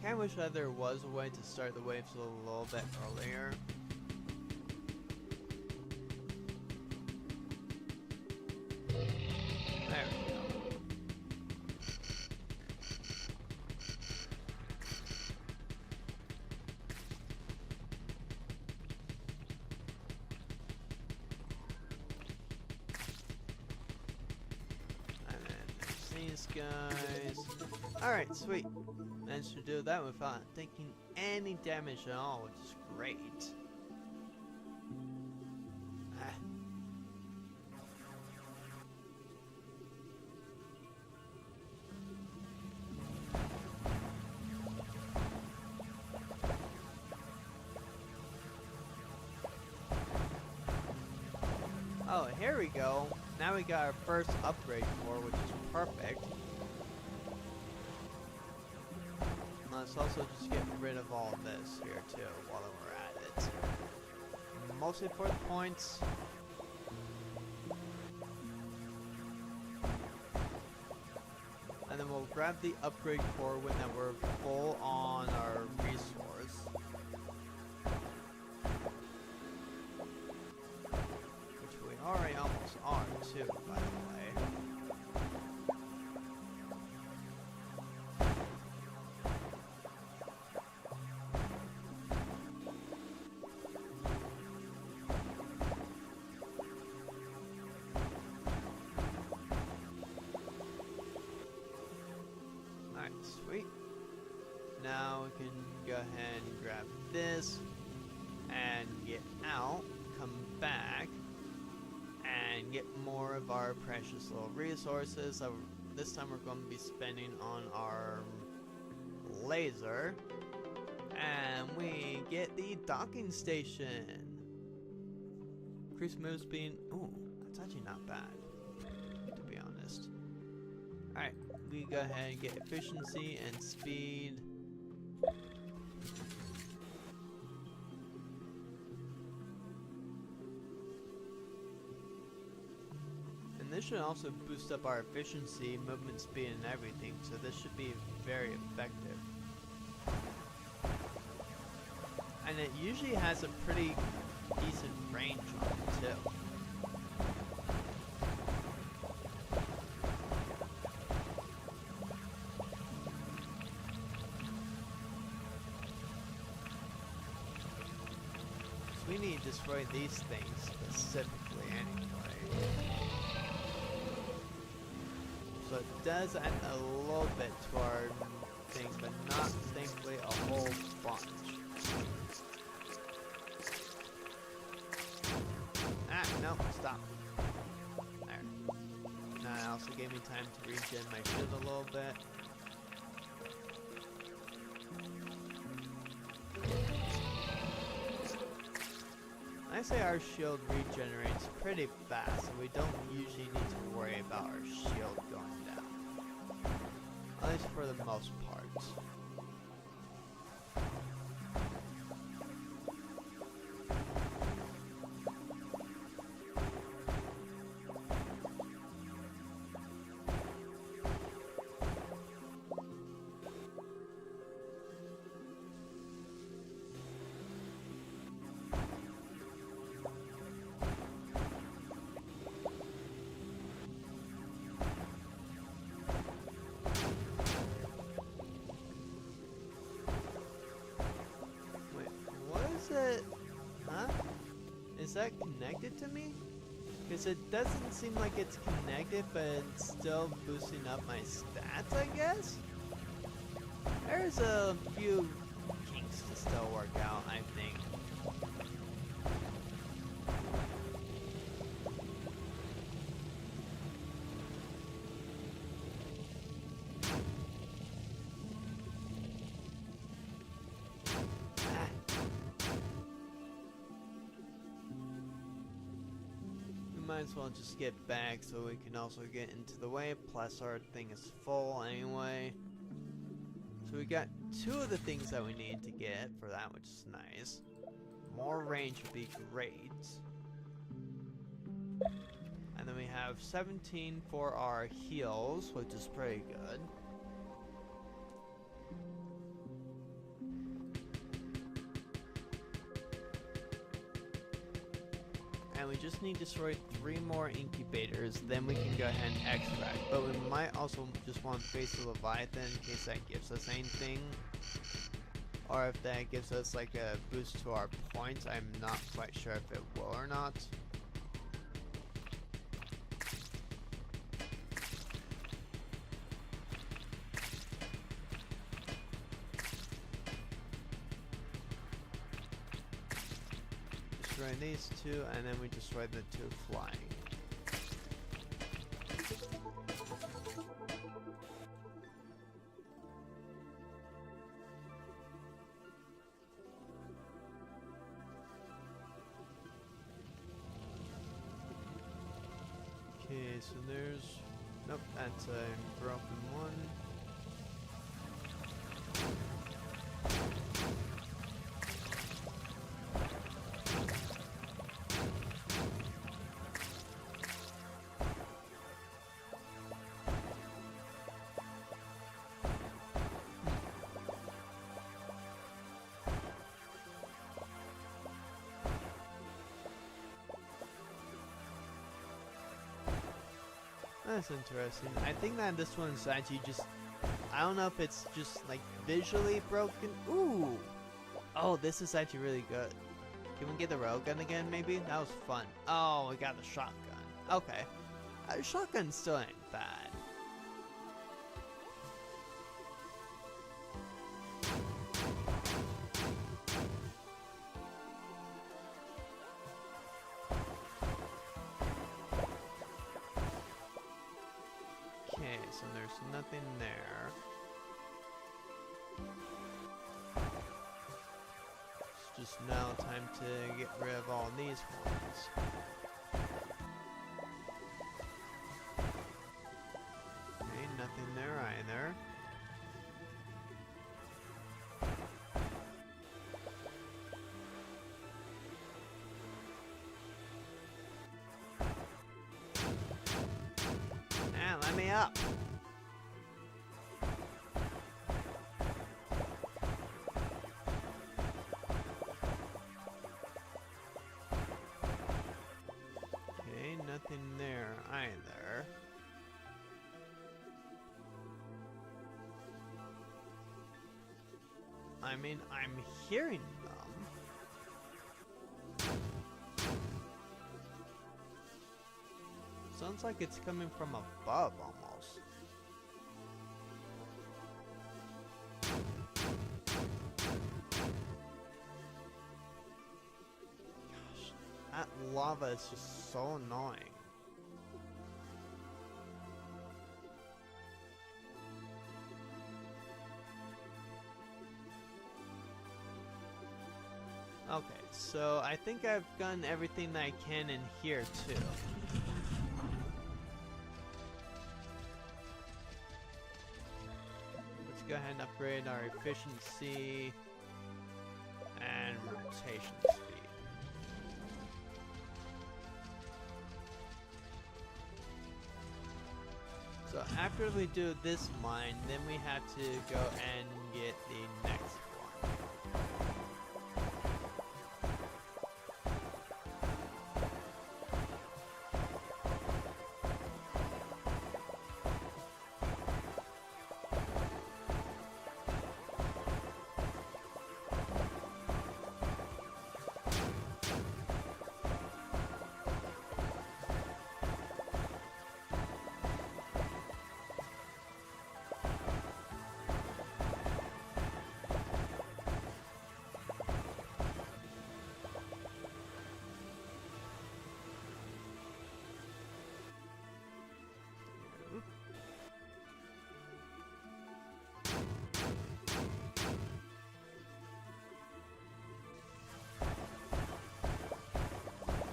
I wish that there was a way to start the waves a little bit earlier. There we go. And then there's these guys. Alright, sweet. Managed to do that without taking any damage at all, which is great. Oh, here we go. Now we got our first upgrade core, which is perfect. Let's also just get rid of all this here too while we're at it. Mostly for the points. And then we'll grab the upgrade core when that we're full on our resource. Which we already almost are too, by the way. Alright, sweet. Now we can go ahead and grab this and get out, come back, and get more of our precious little resources. So this time we're going to be spending on our laser, and we get the docking station. Increased move speed. Ooh, that's actually not bad, to be honest. Alright, we go ahead and get efficiency and speed. And this should also boost up our efficiency, movement speed, and everything, so this should be very effective. And it usually has a pretty decent range on it too. So we need to destroy these things specifically anyway. So it does add a little bit to our thing, but not thankfully a whole bunch. Ah, no, stop. There. That also gave me time to regen my shield a little bit. I say our shield regenerates pretty fast, so we don't usually need to worry about our shield going down. At least for the most part. It? Huh? Is that connected to me? Because it doesn't seem like it's connected, but it's still boosting up my stats, I guess? There's a few kinks to still work out, I think. Might as well just get back so we can also get into the way, plus our thing is full anyway. So we got two of the things that we need to get for that, which is nice. More range would be great. And then we have 17 for our heals, which is pretty good. And we just need to destroy 3 more incubators, then we can go ahead and extract. But we might also just want to face the Leviathan in case that gives us anything. Or if that gives us like a boost to our points. I'm not quite sure if it will or not. Destroy these 2, and then we destroy the 2 flying. Okay, so there's... Nope, that's a broken one. That's interesting. I think that this one's actually just... I don't know if it's just, like, visually broken. Ooh! Oh, this is actually really good. Can we get the railgun again, maybe? That was fun. Oh, we got the shotgun. Okay. Shotgun still ain't bad. Okay, so there's nothing there. It's just now time to get rid of all these ones. Okay, nothing there either. Ah, let me up! Nothing there either. I mean, I'm hearing them. Sounds like it's coming from above almost. Gosh, that lava is just so annoying. Okay, so I think I've done everything that I can in here too. Let's go ahead and upgrade our efficiency and rotation speed. So after we do this mine, then we have to go and get the next one.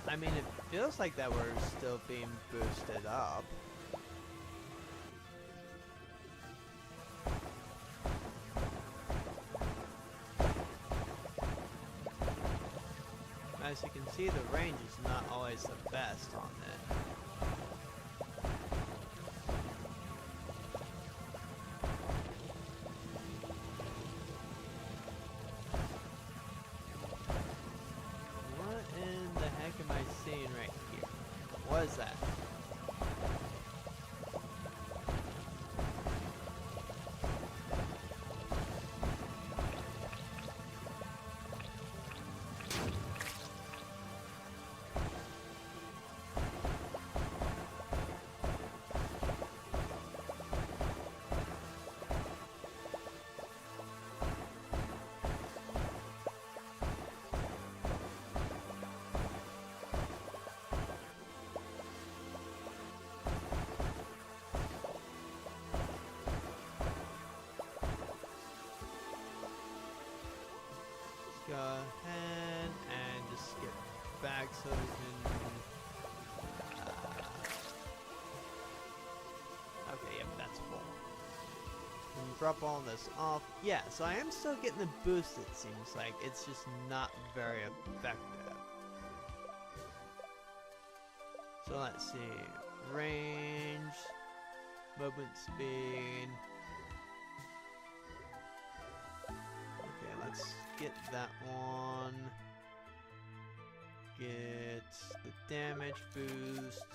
I mean, it feels like that we're still being boosted up. As you can see, the range is not always the best on it. Right here. What is that? Go ahead and just skip back so we can drop all this off. Yeah, so I am still getting the boost, it seems like. It's just not very effective. So let's see. Range, movement speed. Okay, let's get that one. Get the damage boost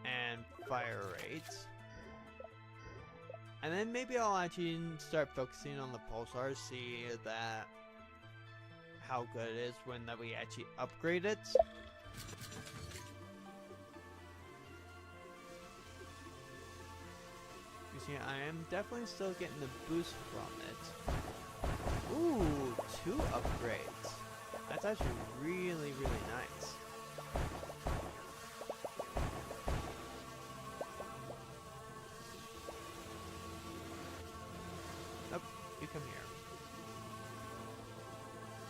and fire rate. And then maybe I'll actually start focusing on the pulsar, see that how good it is when that we actually upgrade it. You see, I am definitely still getting the boost from it. Ooh, 2 upgrades. That's actually really, really nice. Nope, you come here.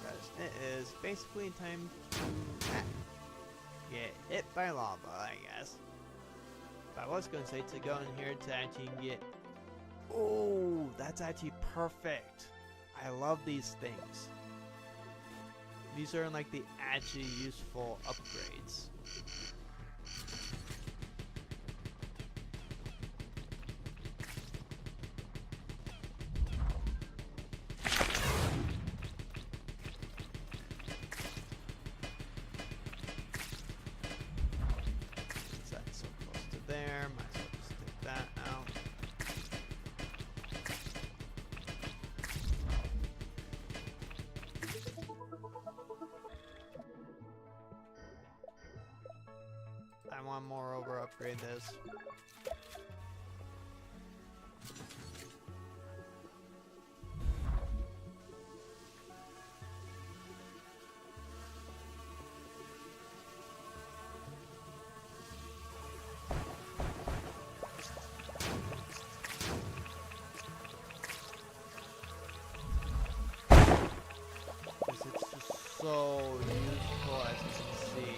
Because it is basically time to get hit by lava, I guess. But I was going to say to go in here to actually get... Oh, that's actually perfect. I love these things. These are like the actually useful upgrades. That's so close to there. Might as well just take that out. I want more over upgrade this. Because it's just so useful, as you can see.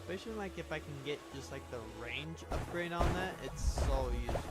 Especially like if I can get just like the range upgrade on that, it's so useful.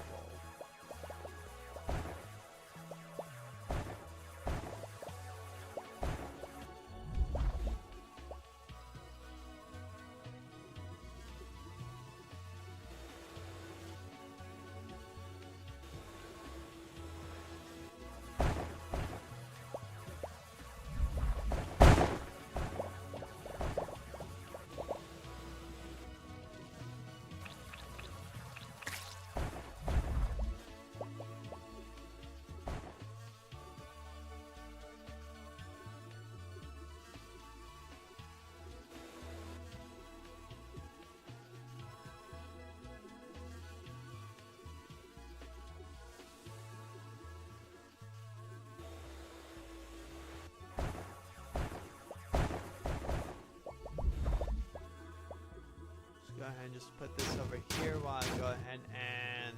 Go ahead and just put this over here while I go ahead and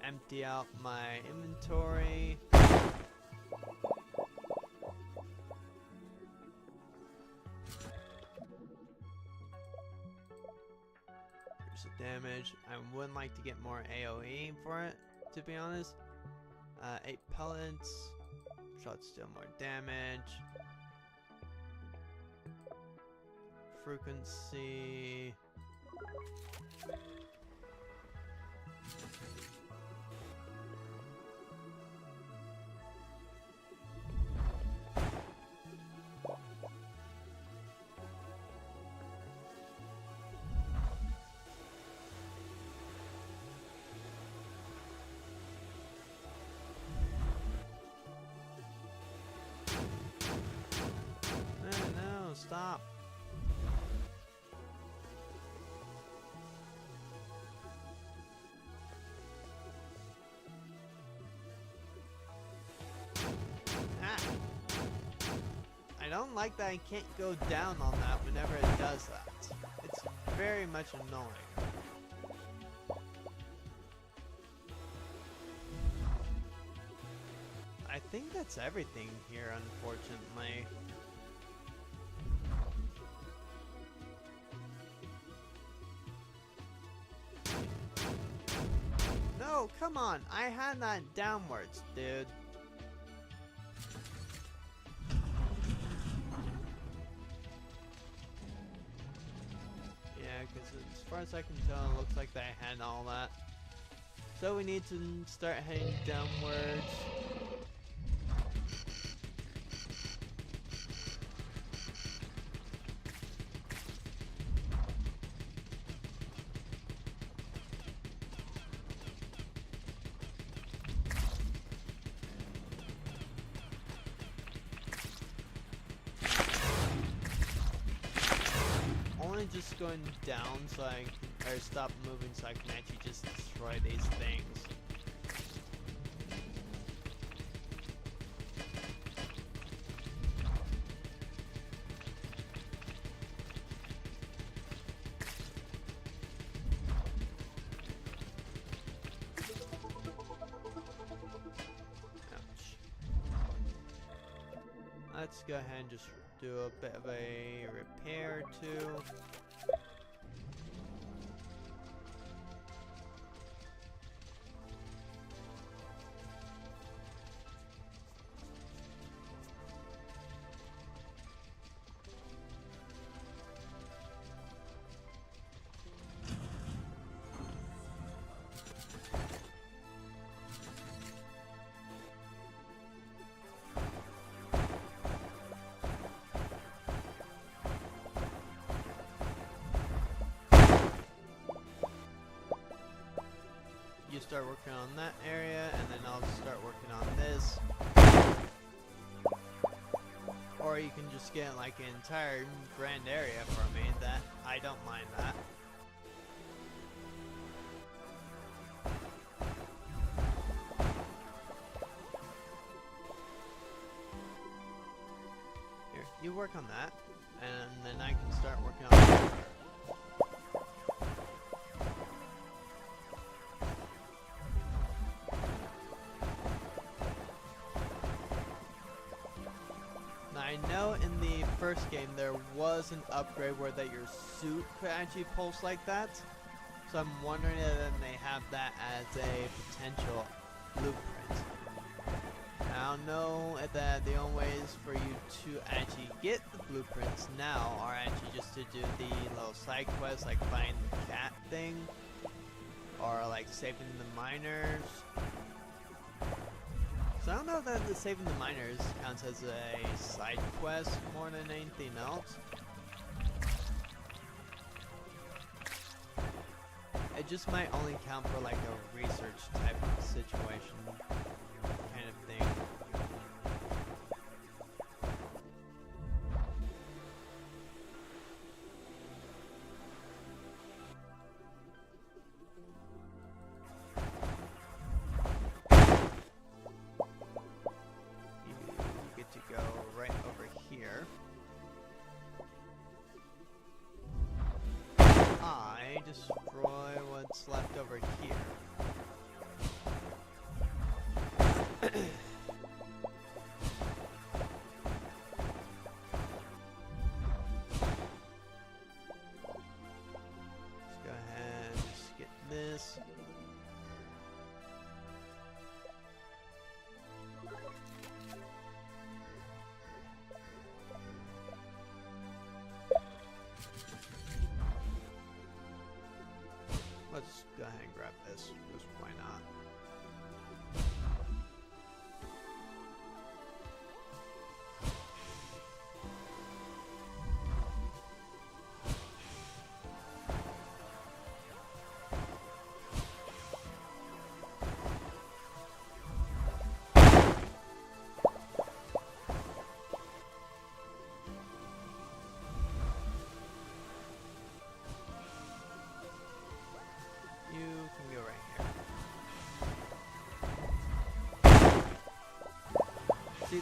empty out my inventory. Here's the damage. I would like to get more AoE for it, to be honest. 8 pellets. Shots deal more damage. Frequency. No, stop. don't like that I can't go down on that whenever it does that. It's very much annoying. I think that's everything here, unfortunately. No, come on. I had that downwards, dude. Yeah, because as far as I can tell, it looks like I had all that. So we need to start heading downwards. Just going down so I can, or stop moving so I can actually just destroy these things. Ouch. Let's go ahead and just do a bit of a repair too. Start working on that area, and then I'll start working on this. Or you can just get like an entire grand area for me. That I don't mind that. Here, you work on that, and then I can start working on that. I know in the first game there was an upgrade where that your suit could actually pulse like that, so I'm wondering if they have that as a potential blueprint. I don't know if that the only ways for you to actually get the blueprints now are actually just to do the little side quests like find the cat thing, or like saving the miners. So I don't know if that the saving the miners counts as a side quest more than anything else. It just might only count for like a research type of situation kind of thing. Destroy what's left over here. Let's go ahead and just get this. Let's go ahead and grab this.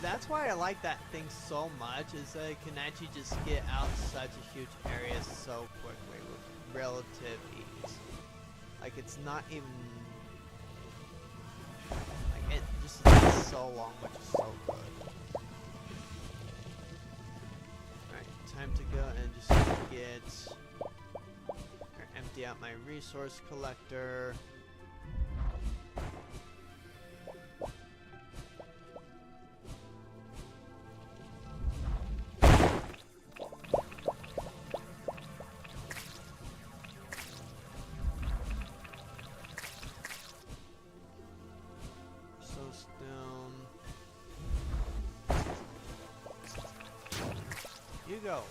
that's why I like that thing so much, is that it can actually just get out such a huge area so quickly with relative ease. Like, it's not even... Like, it just takes so long, which is so good. Alright, time to go and just get... or empty out my resource collector. You go.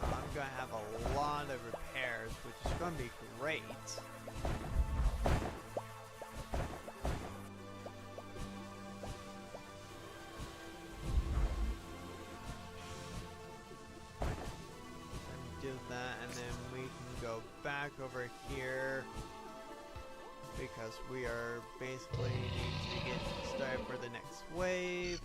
I'm gonna have a lot of repairs, which is gonna be great. That, and then we can go back over here because we are basically need to get started for the next wave.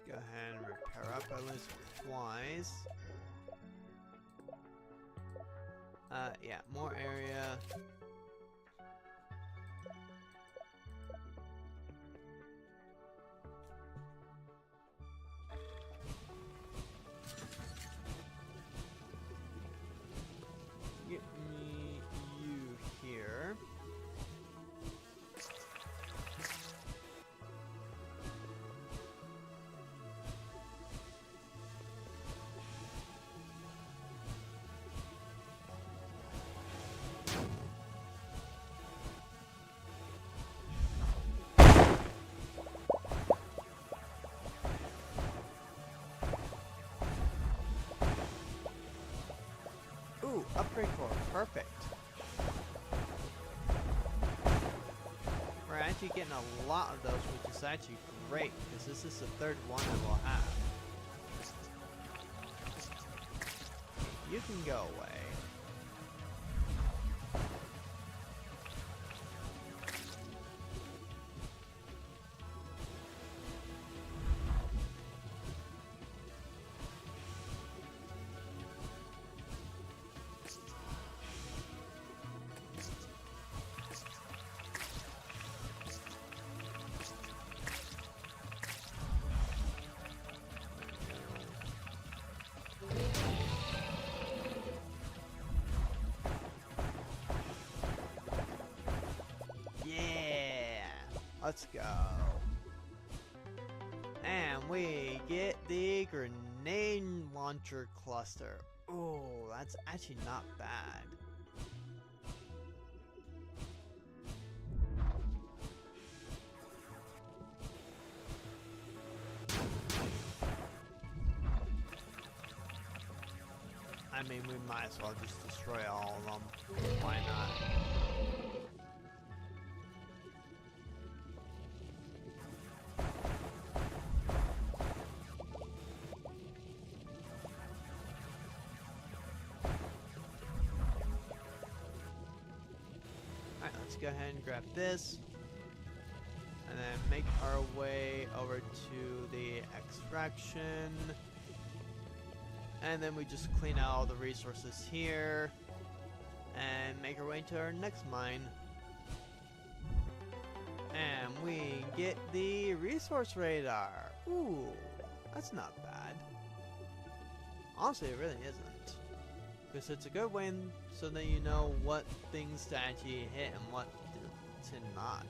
Go ahead and repair up at least twice. Yeah, more area. Get me you here. Ooh, upgrade core, perfect. We're actually getting a lot of those, which is actually great, because this is the third one that we'll have. You can go away. Let's go. And we get the grenade launcher cluster. Oh, that's actually not bad. I mean, we might as well just destroy all of them. Why not? Let's go ahead and grab this and then make our way over to the extraction, and then we just clean out all the resources here and make our way to our next mine, and we get the resource radar. Ooh, that's not bad. Honestly, it really isn't. Because it's a good way so that you know what things to actually hit and what to not.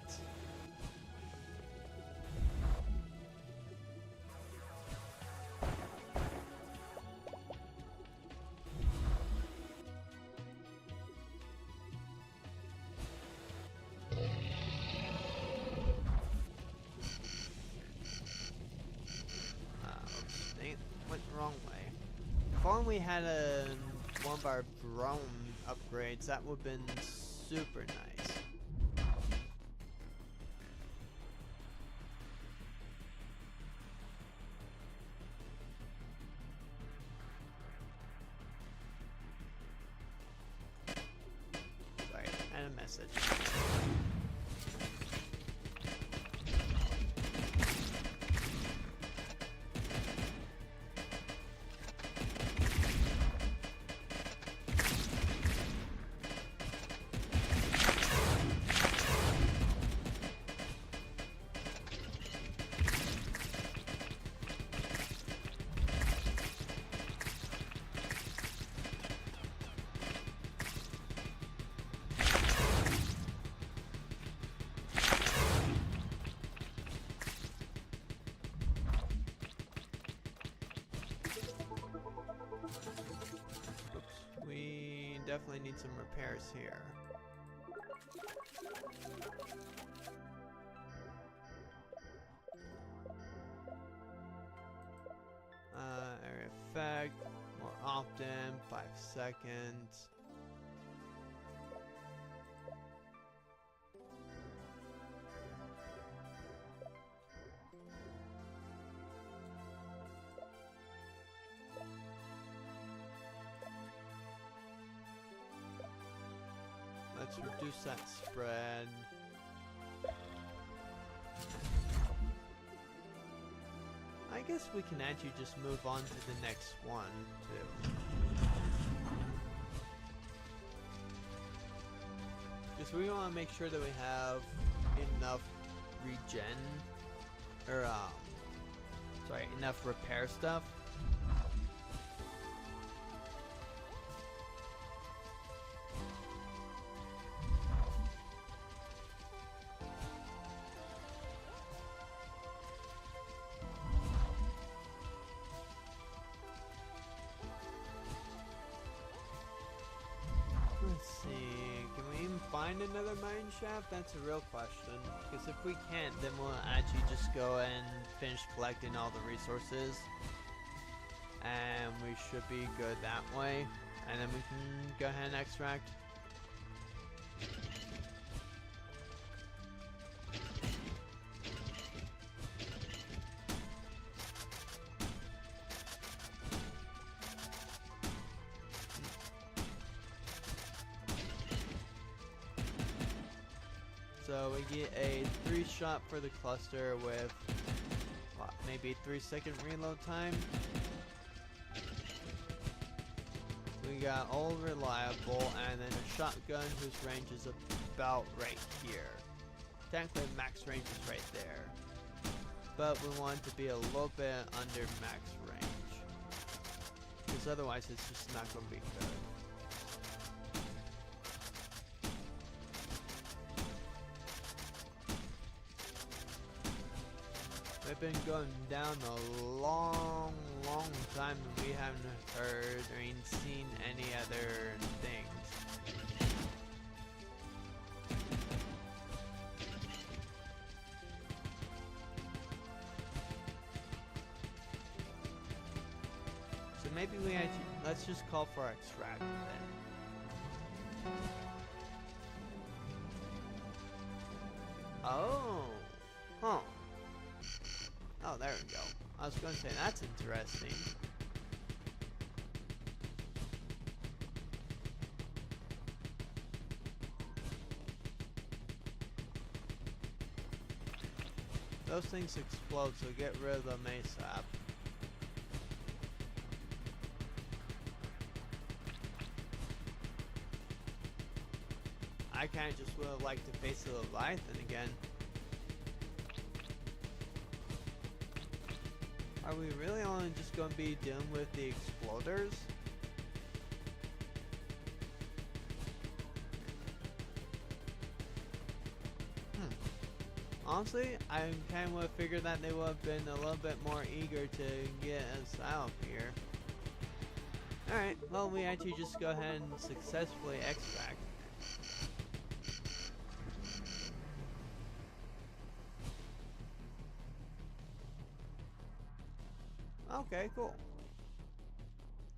Went the wrong way. If only we had one of our drone upgrades, that would have been super nice. Sorry, I had a message. Definitely need some repairs here. Area effect, more often, 5 seconds. Let's reduce that spread. I guess we can actually just move on to the next one, too. Because we want to make sure that we have enough regen, or, sorry, enough repair stuff. Let's see, can we even find another mine shaft? That's a real question. Because if we can't, then we'll actually just go and finish collecting all the resources. And we should be good that way. And then we can go ahead and extract. So we get a 3-shot for the cluster with what, maybe 3-second reload time. We got all reliable and then a shotgun whose range is about right here. Technically max range is right there. But we want it to be a little bit under max range. Because otherwise it's just not going to be good. We've been going down a long time and we haven't heard or even seen any other things. So maybe we actually, let's just call for our extract then. Oh, huh. Oh, there we go. I was going to say, that's interesting. Those things explode, so get rid of them ASAP. I kinda just would have liked to face the Leviathan again. Are we really only just going to be dealing with the explosion? floaters? Honestly, I kind of would have figured that they would have been a little bit more eager to get us out here. Alright, well, we actually just go ahead and successfully extract. Okay, cool.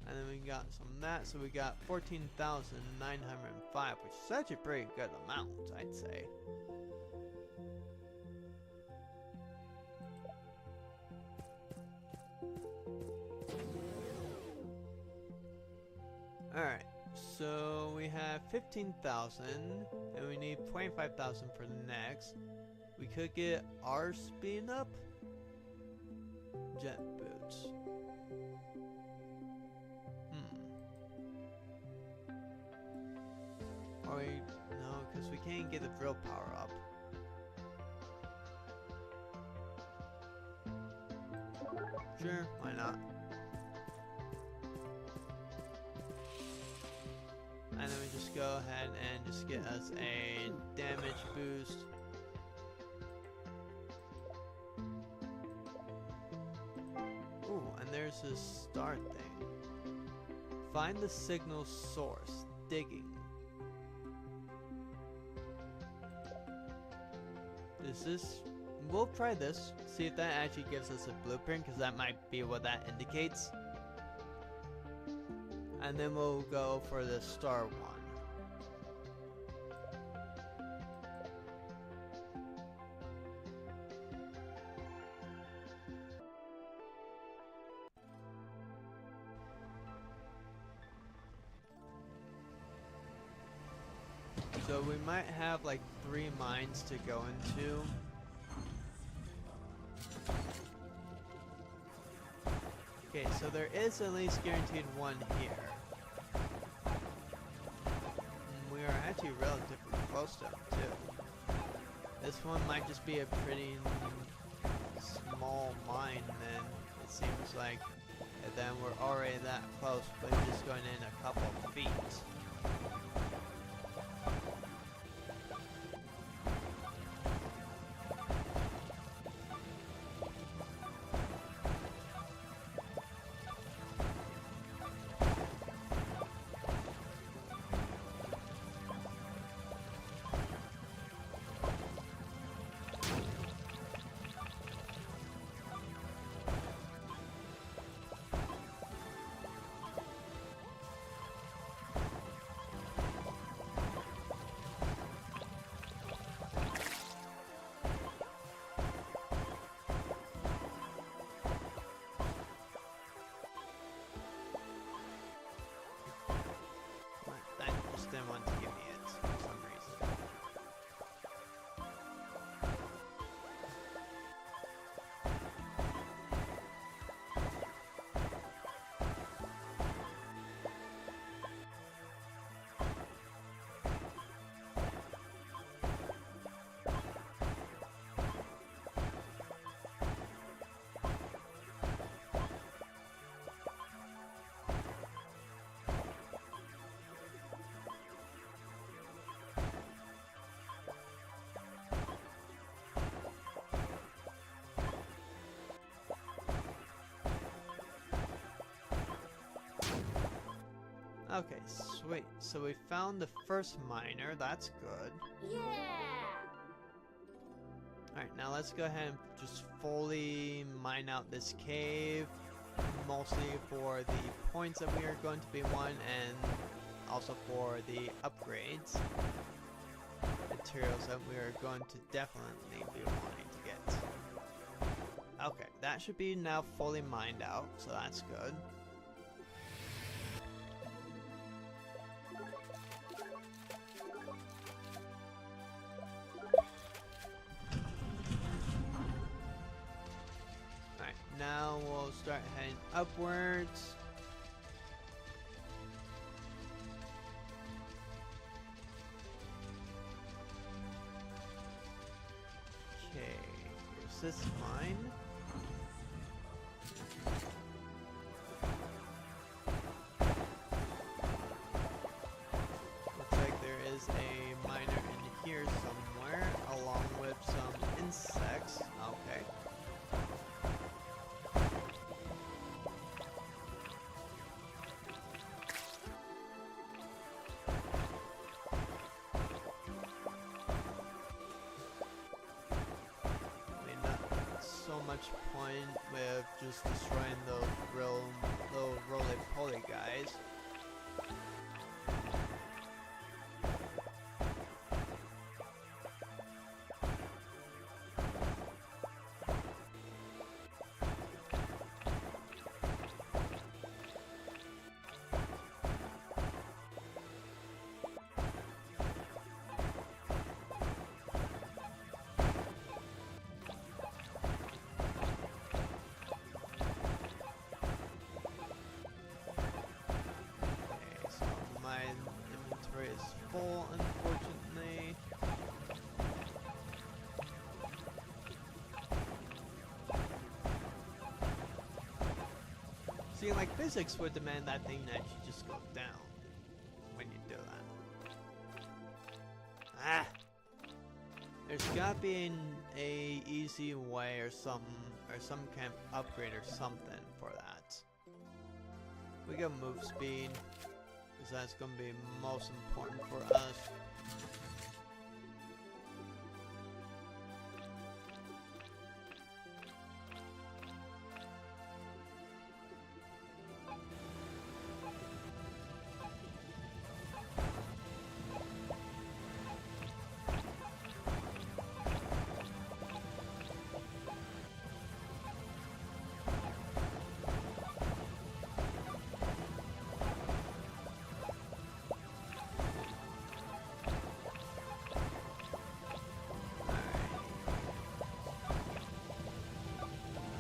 And then we got some of that, so we got 14,905, which is actually a pretty good amount, I'd say. Alright, so we have 15,000, and we need 25,000 for the next. We could get our speed up. Jet boots. Or no, because we can't get the drill power up. Sure, why not? And then we just go ahead and just get us a damage boost. Ooh, and there's this star thing. Find the signal source. Digging. Is this... We'll try this. See if that actually gives us a blueprint, because that might be what that indicates. And then we'll go for the star one. So we might have like 3 mines to go into. Okay, so there is at least guaranteed one here. We are actually relatively close to them too. This one might just be a pretty small mine then, it seems like. And then we're already that close, but just going in a couple of feet. Didn't want to give me it for some reason. Okay, sweet. So we found the first miner. That's good. Yeah! Alright, now let's go ahead and just fully mine out this cave. Mostly for the points that we are going to be won, and also for the upgrades. Materials that we are going to definitely be wanting to get. Okay, that should be now fully mined out, so that's good. Now we'll start heading upwards. Okay, is this mine? much point with just destroying those little roly-poly guys. Is full, unfortunately. See, like, physics would demand that thing that you just go down when you do that. Ah! There's gotta be a easy way or some kind of upgrade or something for that. We got move speed. That's going to be most important for us.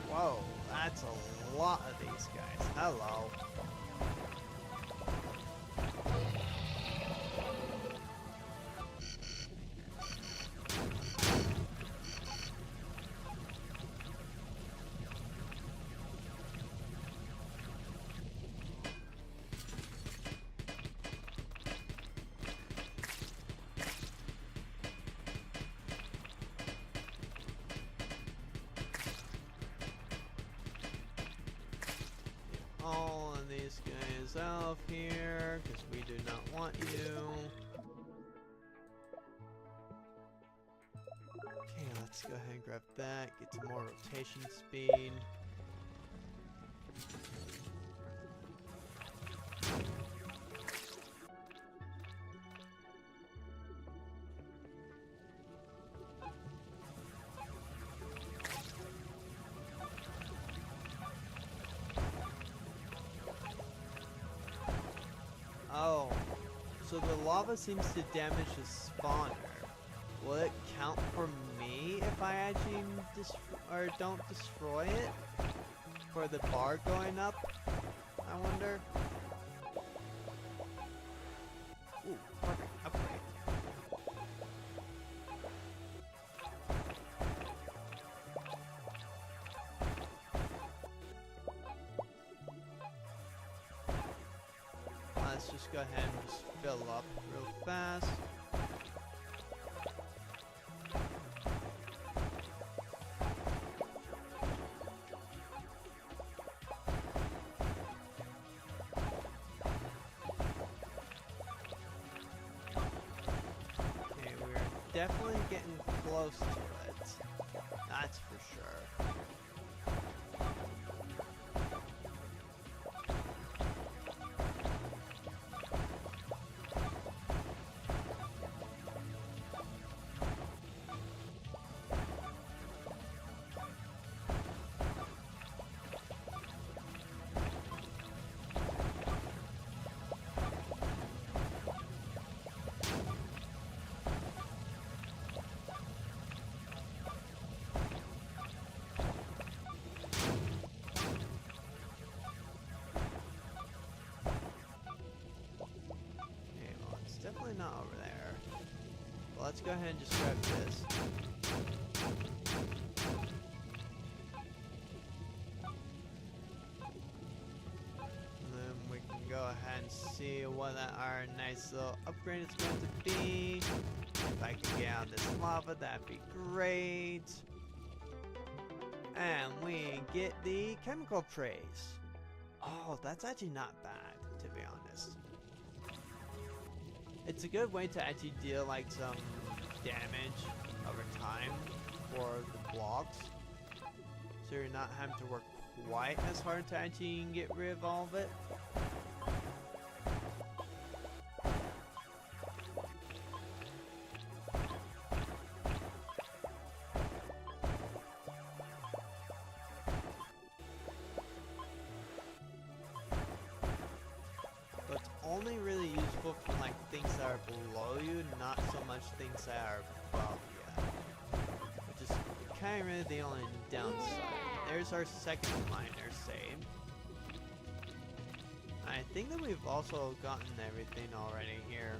Whoa, that's a lot of these guys. Hello. All of these guys out here, because we do not want you. Okay, let's go ahead and grab that, get some more rotation speed. Oh, so the lava seems to damage the spawner. Will it count for me if I actually don't destroy it? For the bar going up? I wonder. Ooh, perfect upgrade. Let's just go ahead and just fill up real fast. Okay, we're definitely getting close to it. That's for sure. Definitely not over there. Well, let's go ahead and just grab this. And then we can go ahead and see what our nice little upgrade is going to be. If I can get out this lava, that'd be great. And we get the chemical trace. Oh, that's actually not bad, to be honest. It's a good way to actually deal like some damage over time for the blocks. so you're not having to work quite as hard to actually get rid of all of it. But it's only really useful for like things that are below you, not so much things that are above you. Which is kind of really the only downside. There's our second miner save. I think that we've also gotten everything already here.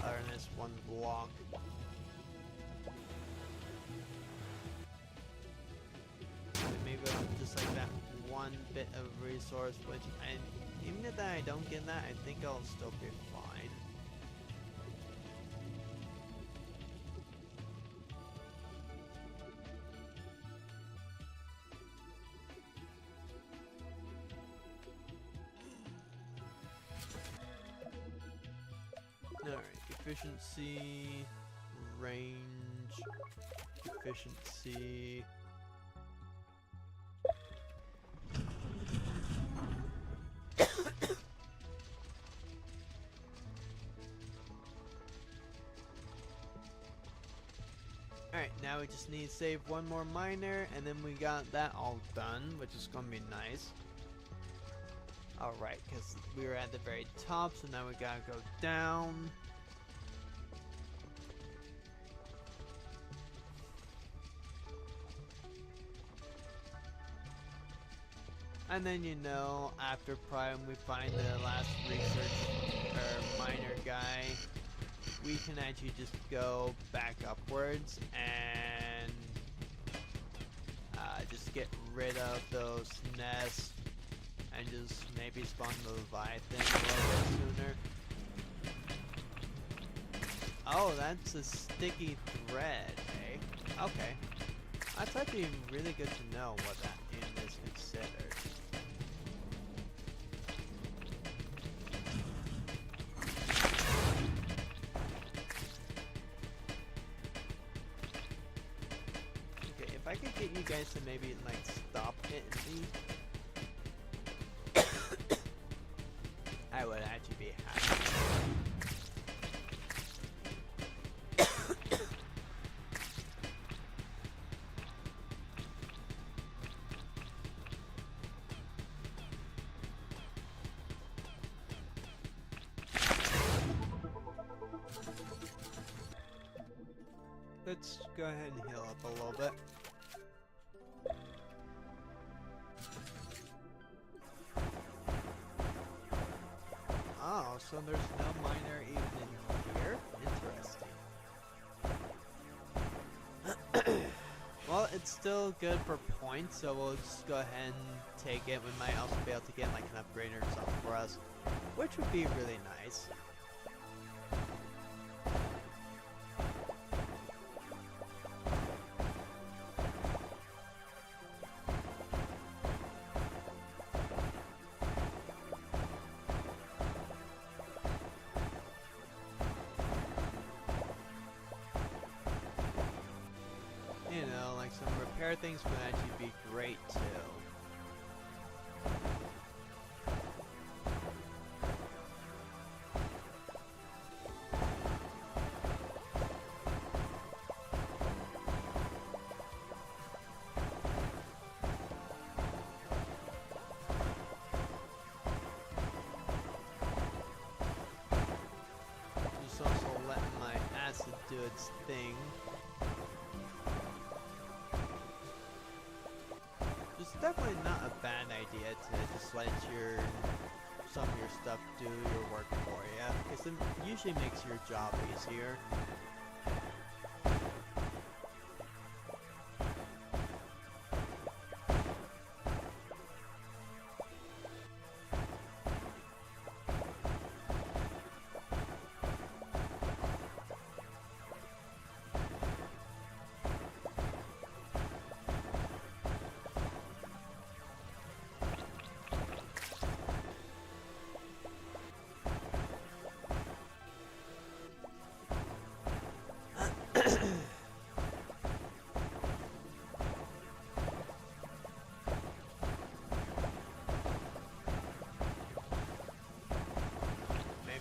Other than this one block. Maybe just like that one bit of resource, which even if I don't get that, I think I'll still be fine. Alright, efficiency, range, efficiency. Alright, now we just need to save one more miner, and then we got that all done, which is gonna be nice. Alright, because we were at the very top, so now we gotta go down. And then, you know, after Prime, we find the last research or miner guy. We can actually just go back upwards and just get rid of those nests and just maybe spawn the Leviathan a little bit sooner. Oh, that's a sticky thread, eh? Okay. That's actually really good to know what that in is considered. If I could get you guys to maybe like stop hitting me, I would actually be happy. Let's go ahead and heal up a little bit. Oh, so there's no miner even in here? Interesting. Well, it's still good for points, so we'll just go ahead and take it. We might also be able to get like an upgrade or something for us, which would be really nice. You know, like some repair things would actually be great too. Just also letting my acid do its thing. It's definitely not a bad idea to just let some of your stuff do your work for you, because it usually makes your job easier.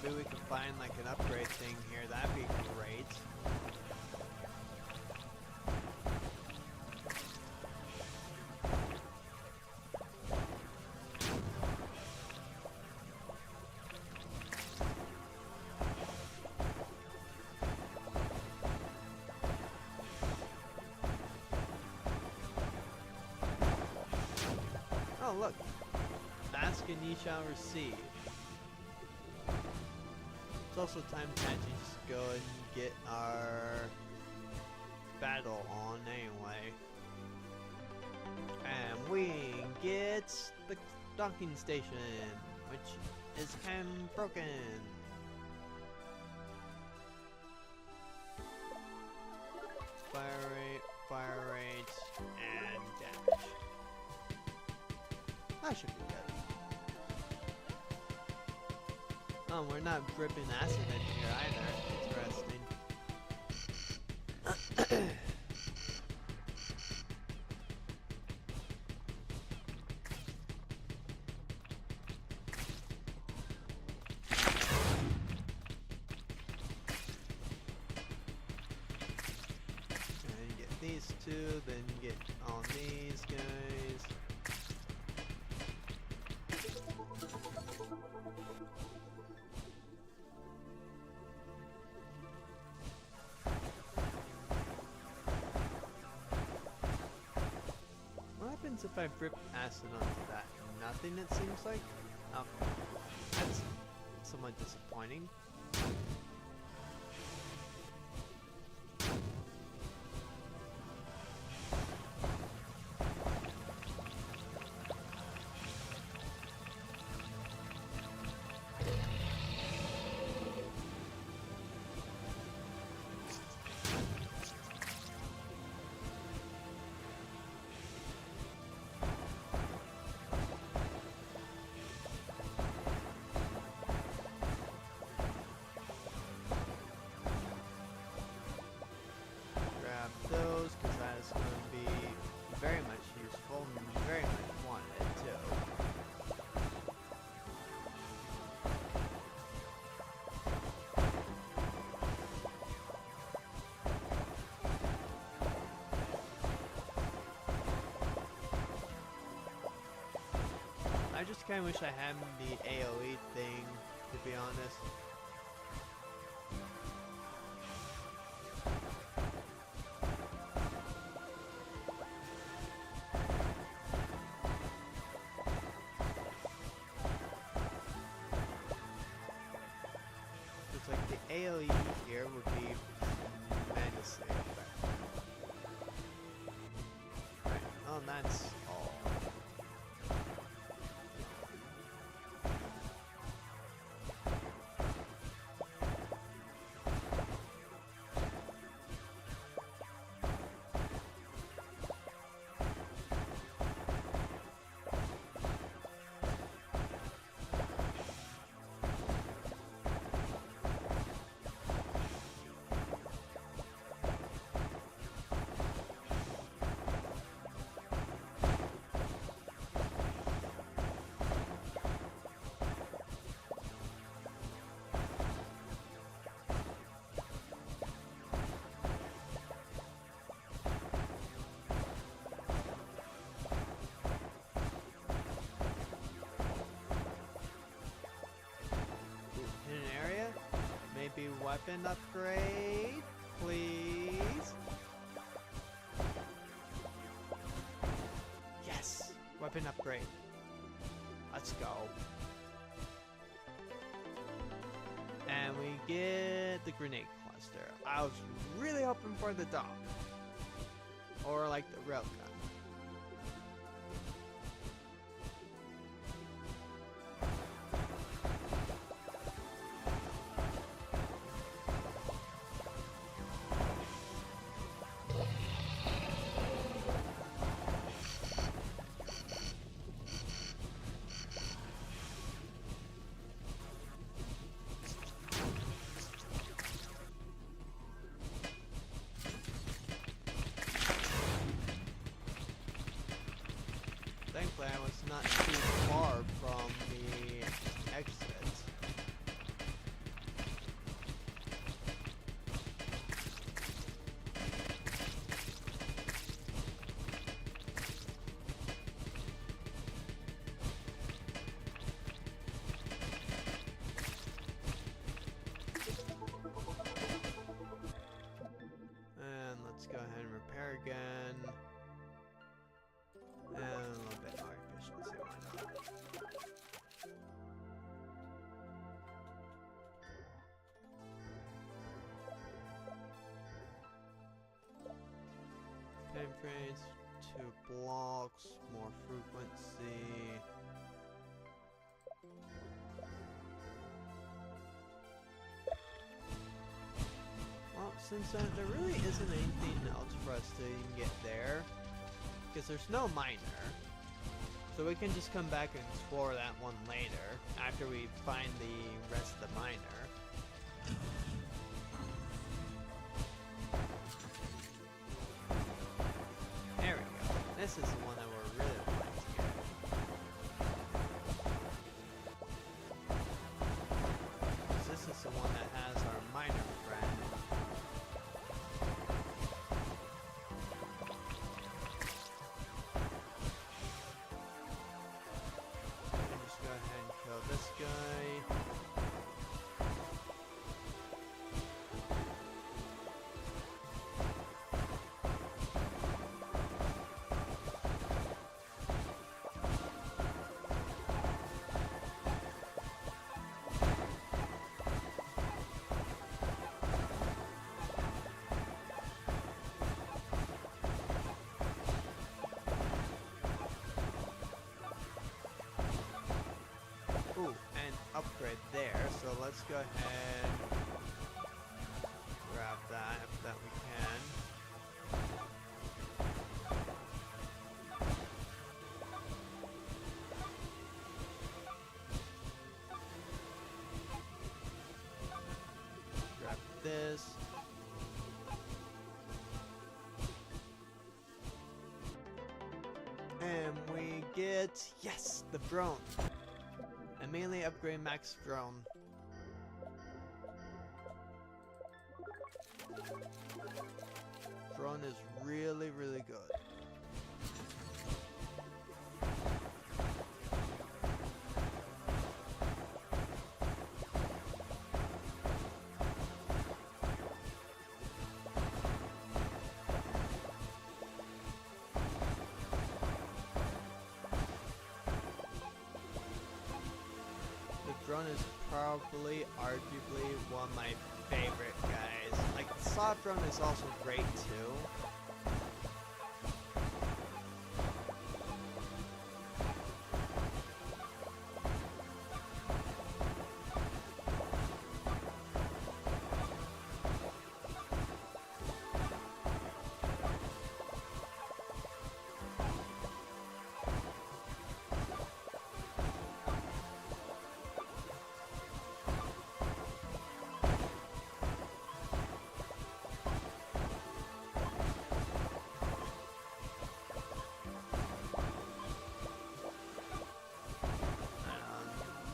maybe we can find like an upgrade thing here. That'd be great. Oh look, ask and ye shall receive. It's also time to actually just go and get our battle on anyway. And we get the docking station, which is kind of broken. Fire rate, and damage. That should be good. Oh, we're not dripping acid in here either. Interesting. And get these two, then get on these guys. What happens if I drip acid onto that? Nothing, it seems like? Oh, that's somewhat disappointing. Those, because that is going to be very much useful and very much wanted too. I just kind of wish I had the AoE thing, to be honest. It's like the AoE here would be tremendously effective. Right, oh, and that's all. Maybe weapon upgrade, please. Yes, weapon upgrade. Let's go. And we get the grenade cluster. I was really hoping for the dog. Or like the railgun. Thankfully, I was not too far from the exit. upgrades, 2 blocks, more frequency. Well, since there really isn't anything else for us to even get there, because there's no miner, so we can just come back and explore that one later, after we find the rest of the miner. There we go. This is the one that we're really wanting to get. This is the one that has our miner friend. Just go ahead and kill this guy. Ooh, and upgrade there, so let's go ahead grab that if that we can. Grab this. And we get, yes, the drone. Immediately upgrade max drone. Drone is really, really good. Drone is probably, arguably, one of my favorite guys. Like, the soft drone is also great too.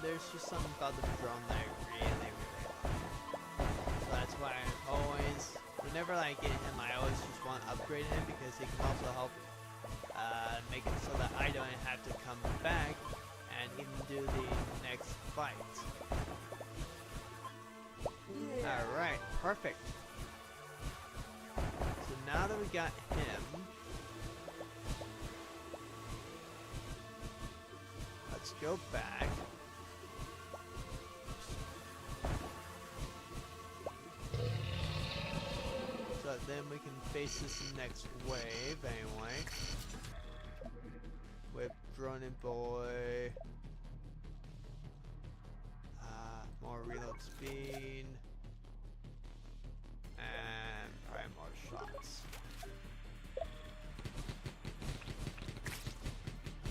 There's just something about the drone that I really, really like. So that's why I always, whenever I get him, I always just want to upgrade him because he can also help make it so that I don't have to come back and even do the next fight. Alright, perfect. So now that we got him, let's go back. So then we can face this next wave anyway. With Droning Boy. More reload speed. And probably more shots.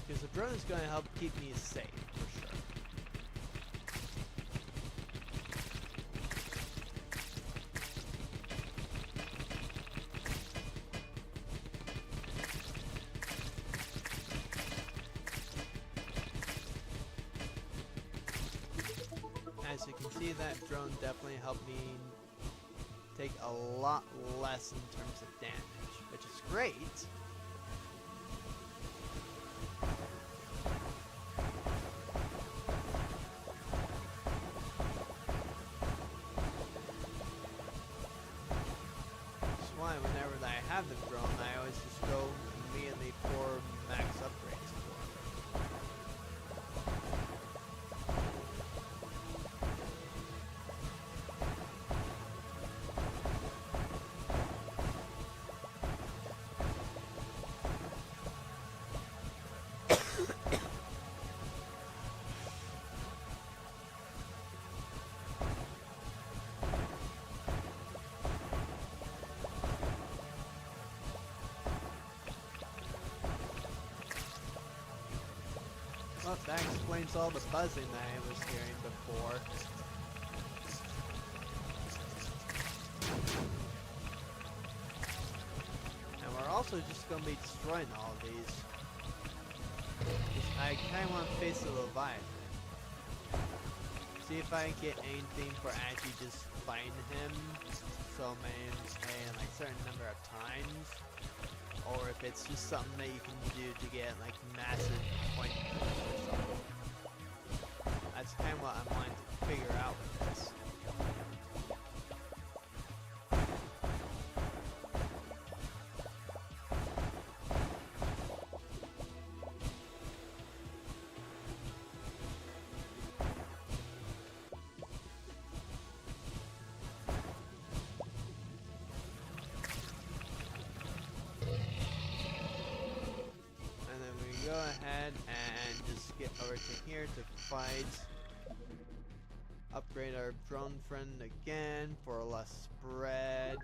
Because the drone is going to help keep me safe, for sure. As you can see, that drone definitely helped me take a lot less in terms of damage, which is great. That's why whenever I have the drone, I always just go immediately for max upgrades. Well, that explains all the buzzing that I was hearing before. And we're also just going to be destroying all of these. I kind of want to face the Leviathan. See if I can get anything for actually just fighting him so many, like certain number of times. Or if it's just something that you can do to get like massive point boosts or something. That's kind of what I'm wanting to figure out with this. Go ahead and just get over to here to fight. Upgrade our drone friend again for less spread.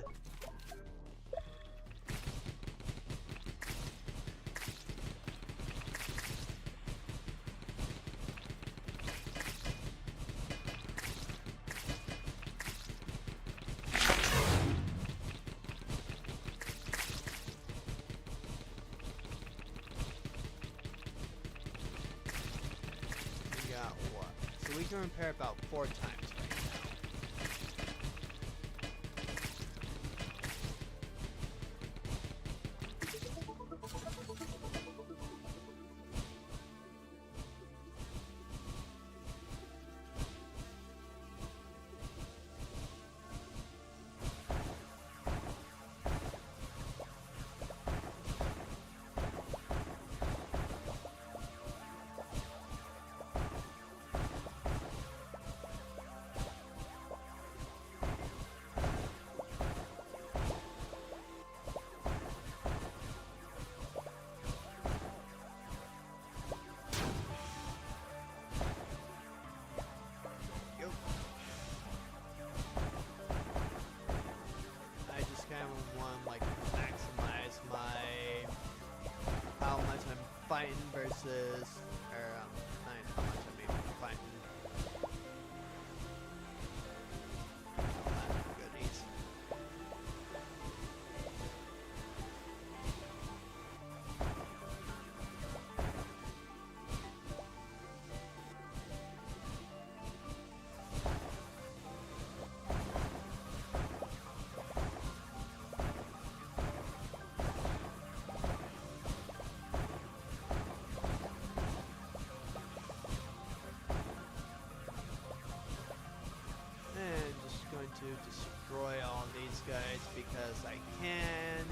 We can repair about 4 times right now. Fighting versus, or not how much I mean fighting. All that goodies. To destroy all these guys because I can.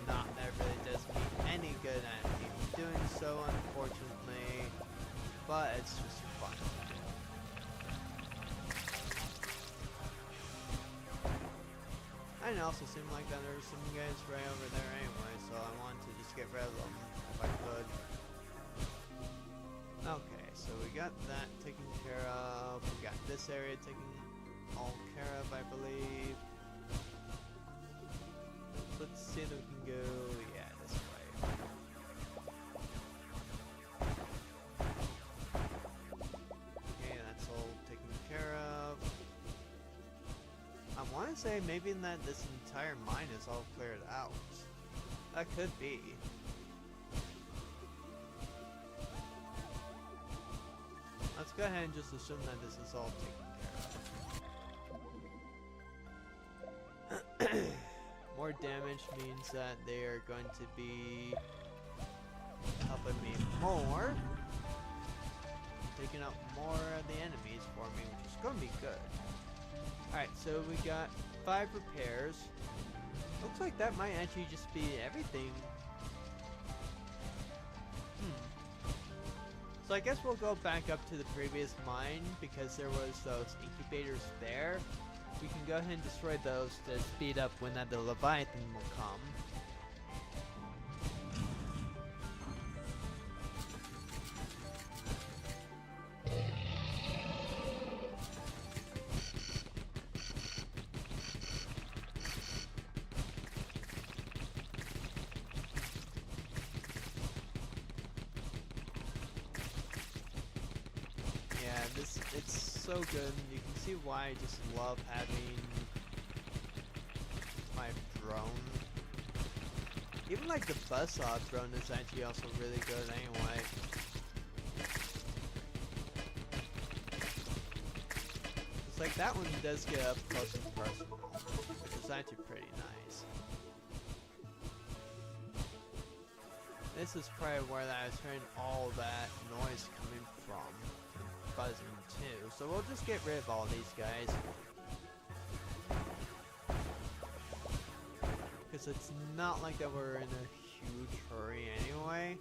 Not that really does me any good at even doing so, unfortunately, but it's just fun. And it also seemed like that there were some guys right over there anyway, so I wanted to just get rid of them if I could. Okay, so we got that taken care of. We got this area taken all care of, I believe. Let's see if we can go, yeah, this way. Okay, that's all taken care of. I want to say maybe that this entire mine is all cleared out. That could be. Let's go ahead and just assume that this is all taken care of. More damage means that they are going to be helping me more, taking out more of the enemies for me, which is going to be good. Alright, so we got 5 repairs. Looks like that might actually just be everything. So I guess we'll go back up to the previous mine because there was those incubators there. We can go ahead and destroy those to speed up when the Leviathan will come. It's so good. You can see why I just love having my drone. Even like the Buzzsaw drone is actually also really good anyway. It's like that one does get up close and personal, which is actually pretty nice. This is probably where I was hearing all that noise coming from. Buzzing too. So we'll just get rid of all these guys. Because it's not like that we're in a huge hurry anyway.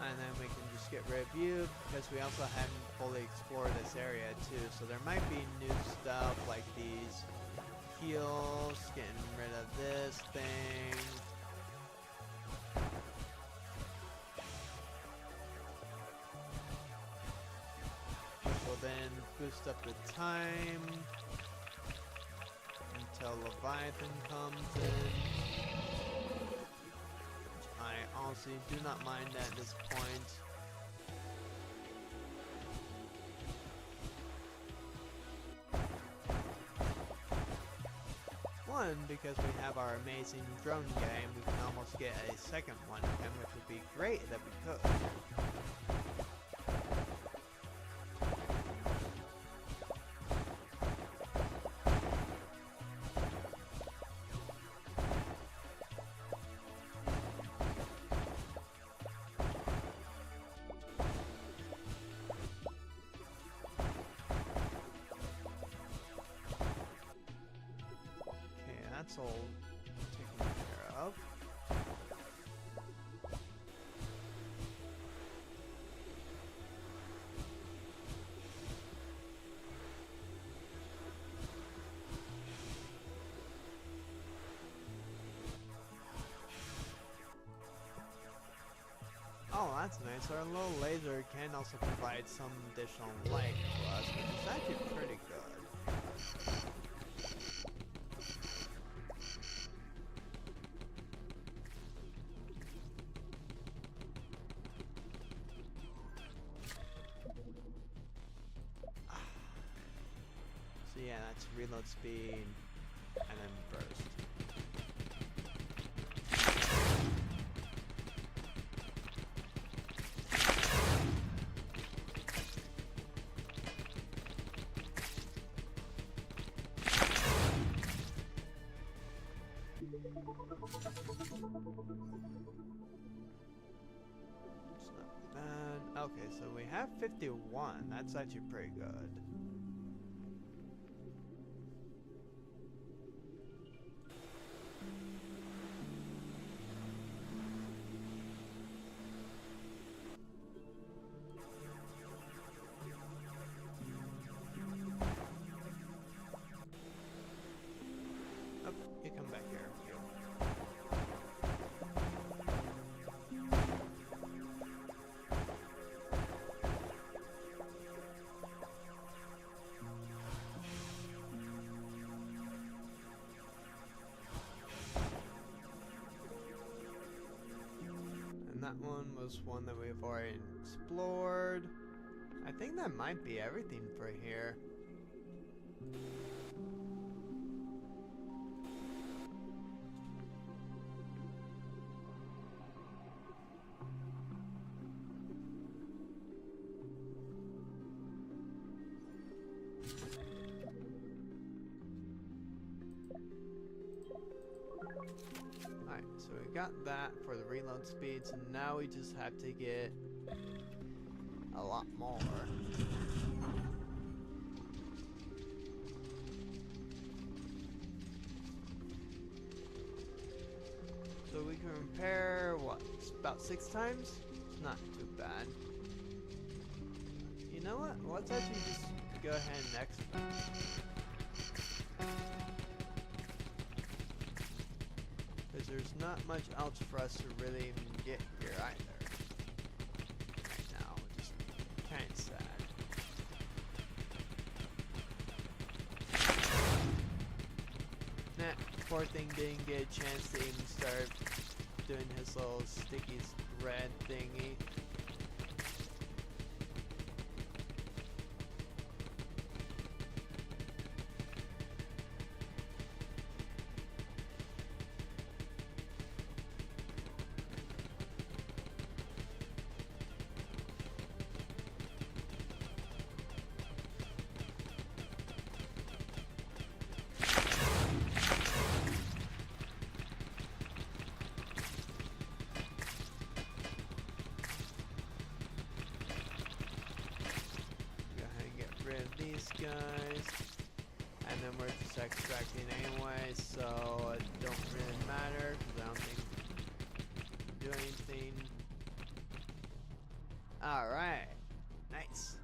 And then we can just get rid of you, because we also haven't fully explored this area too, so there might be new stuff like these heals, getting rid of this thing. Which will then boost up the time until Leviathan comes in. I honestly do not mind at this point. One, because we have our amazing drone game, we can almost get a second one, and which would be great that we could. That's all taken care of. Oh, that's nice. Our little laser can also provide some additional light to us, which is actually pretty good. So yeah, that's reload speed, and then burst. It's not bad. Okay, so we have 51. That's actually pretty good. You come back here. And that one was one that we've already explored. I think that might be everything for here. Alright, so we got that for the reload speeds, and now we just have to get a lot more. So we can repair, what, about 6 times? It's not too bad. You know what? Let's actually just go ahead and export. Because there's not much else for us to really even get here either. Right now, which is kind of sad. poor thing didn't get a chance to even start doing his little sticky thread thingy. These guys, and then we're just extracting anyway, so it don't really matter because I don't think we can do anything. All right, nice.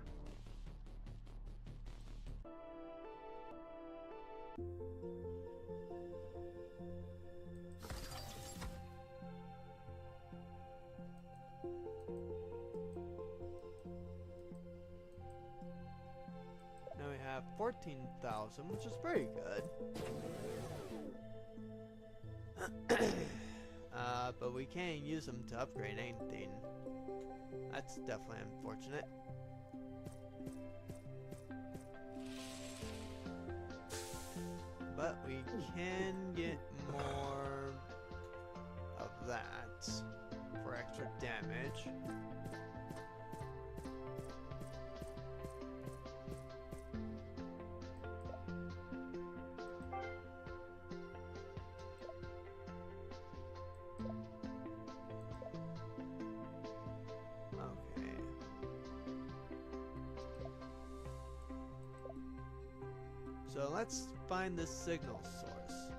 Now we have 14,000, which is pretty good. But we can't use them to upgrade anything. That's definitely unfortunate. But we can get more of that for extra damage. So let's find the signal source.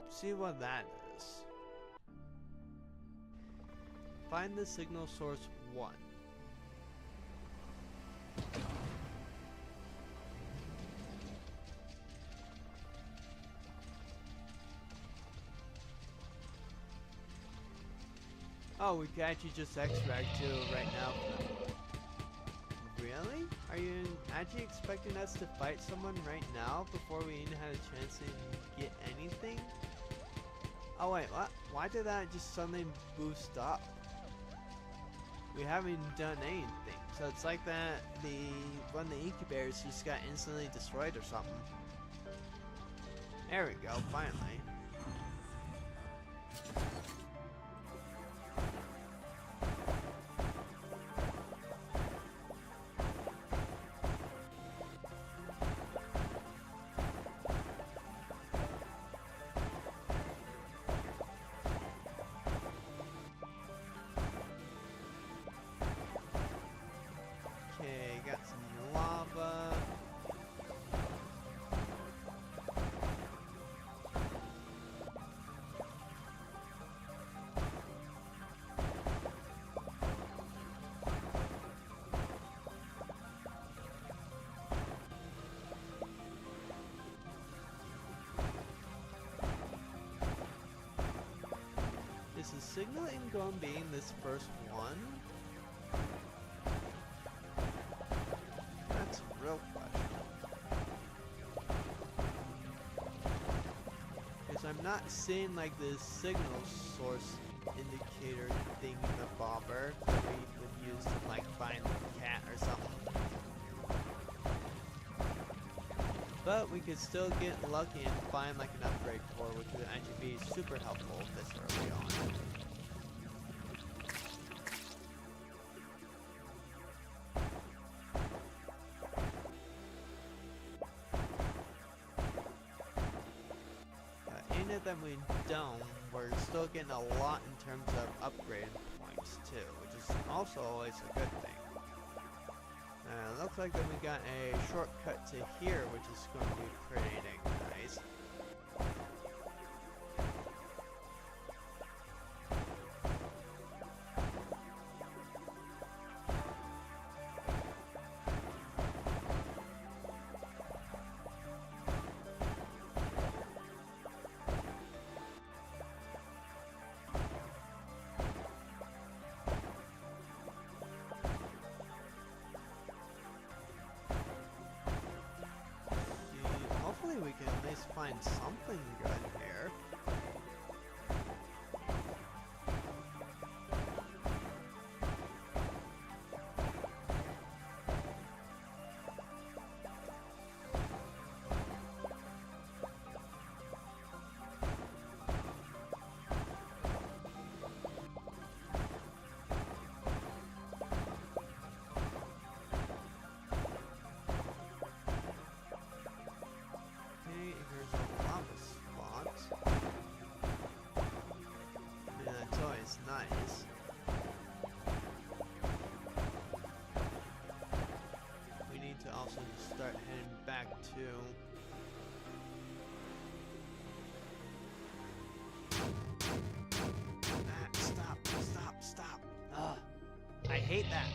See what that is. Find the signal source 1. Oh, we can actually just extract 2 right now. Really? Are you actually expecting us to fight someone right now before we even had a chance to get anything? Oh wait, what? Why did that just suddenly boost up? We haven't done anything. So it's like that one of the incubators just got instantly destroyed or something. There we go, finally. Got some lava. Is the signal in going being this first one? That's a real question. Because I'm not seeing like the signal source indicator thing in the bobber that we would use to like find a cat or something. But we could still get lucky and find like an upgrade core, which would actually be super helpful this early on. That we don't, we're still getting a lot in terms of upgrade points too, which is also always a good thing. It looks like that we got a shortcut to here, which is going to be pretty dang nice. least find something good here. Nice. We need to also start heading back to stop. Ugh. I hate that.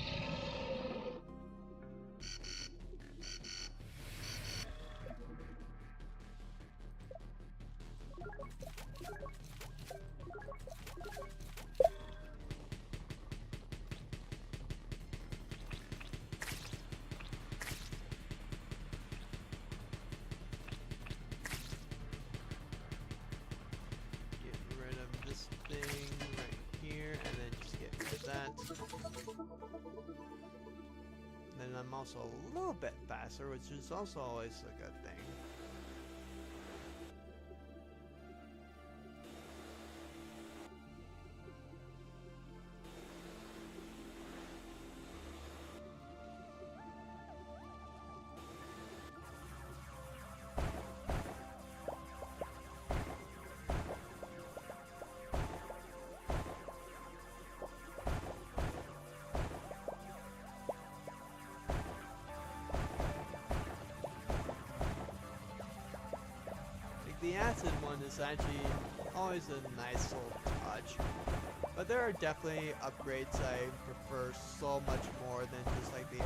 Thing right here, and then just get rid of that. Then I'm also a little bit faster, which is also always a good thing. The acid one is actually always a nice little touch, but there are definitely upgrades I prefer so much more than just like the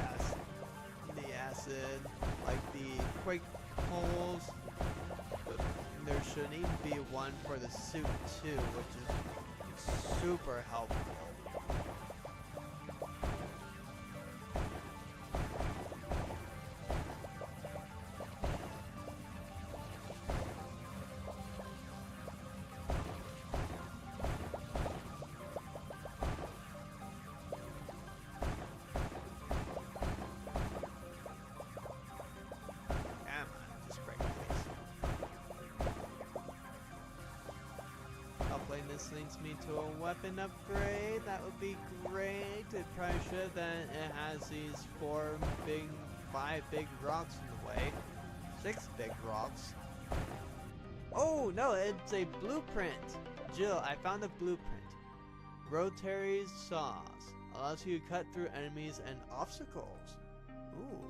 acid, like the quick pulls. There should even be one for the suit too, which is super helpful. This leads me to a weapon upgrade. That would be great. It probably should. Then it has these 5 big rocks in the way. 6 big rocks. Oh no, it's a blueprint. Jill, I found a blueprint. Rotary saws allows you to cut through enemies and obstacles. Ooh.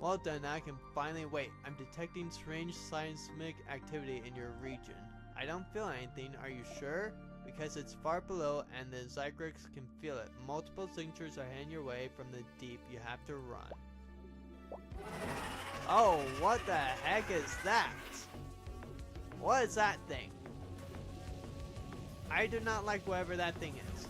Well done. Now I can finally wait. I'm detecting strange seismic activity in your region. I don't feel anything, are you sure? Because it's far below and the Zygrix can feel it. Multiple signatures are heading your way from the deep. You have to run. Oh, what the heck is that? What is that thing? I do not like whatever that thing is.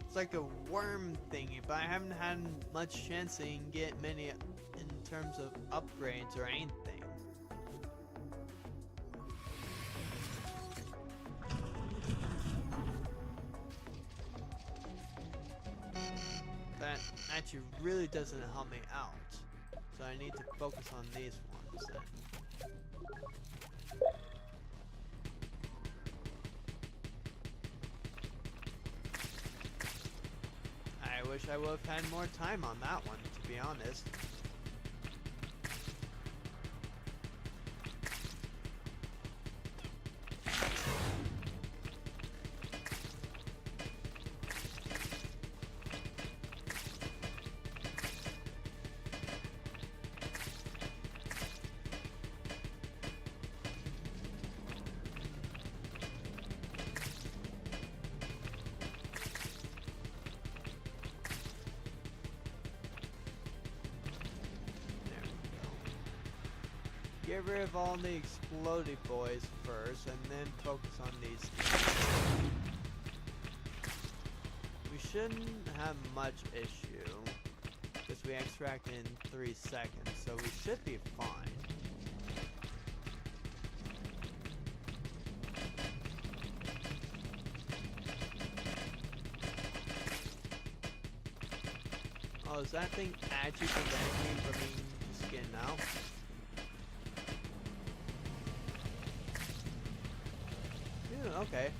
It's like a worm thingy, but I haven't had much chance to get many in terms of upgrades or anything. That actually really doesn't help me out, so I need to focus on these ones then. I wish I would have had more time on that one, to be honest. Get rid of all the explodey boys first, and then focus on these. We shouldn't have much issue. Because we extract in 3 seconds, so we should be fine. Oh, is that thing actually preventing me from being skinned out? Yeah, okay.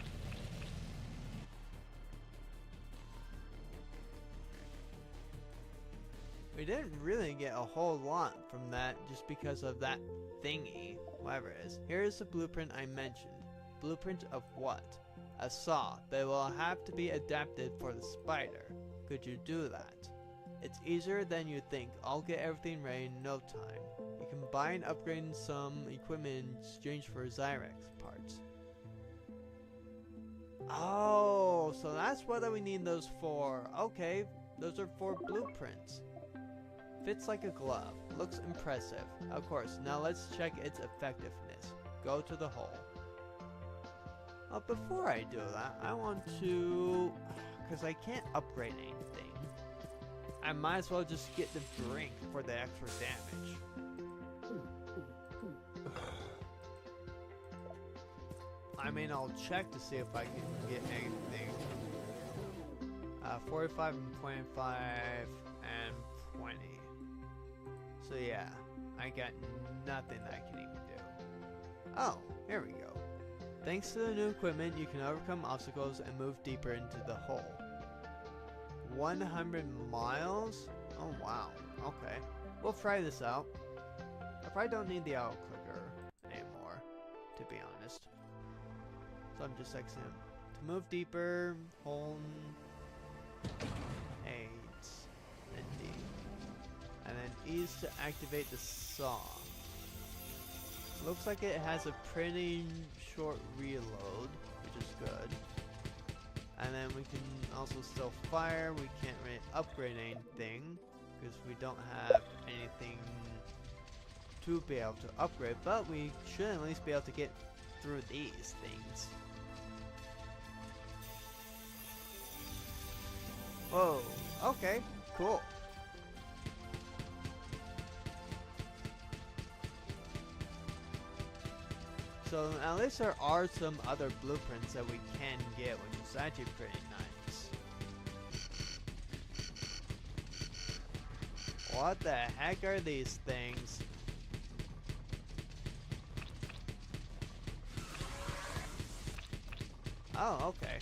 We didn't really get a whole lot from that just because of that thingy, whatever it is. Here is the blueprint I mentioned. Blueprint of what? A saw, but it will have to be adapted for the spider. Could you do that? It's easier than you think. I'll get everything ready in no time. You can buy and upgrade some equipment in exchange for Zyrex parts. Oh, so that's what we need those for. Okay, those are for blueprints. Fits like a glove. Looks impressive. Of course, now let's check its effectiveness. Go to the hole. Before I do that, I want to... because I can't upgrade anything. I might as well just get the drink for the extra damage. I mean, I'll check to see if I can get anything. 45 and 25 and 20. So yeah, I got nothing that I can even do. Oh, here we go. Thanks to the new equipment, you can overcome obstacles and move deeper into the hole. 100 miles? Oh wow, okay. We'll try this out. I probably don't need the auto clicker anymore, to be honest. So I'm just Xing to move deeper, hold 8 and D. And then E's to activate the saw. Looks like it has a pretty short reload, which is good. And then we can also still fire. We can't really upgrade anything because we don't have anything to be able to upgrade, but we should at least be able to get through these things. Whoa, okay, cool. So at least there are some other blueprints that we can get, which is actually pretty nice. What the heck are these things? Oh, okay.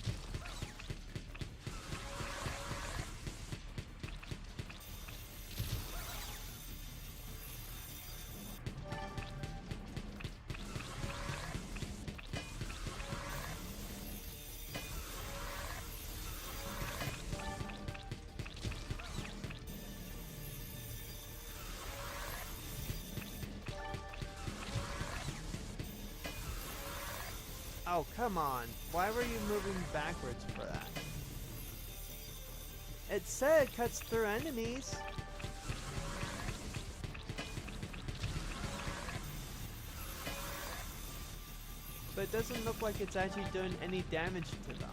Oh, come on. Why were you moving backwards for that? It said it cuts through enemies. But it doesn't look like it's actually doing any damage to them.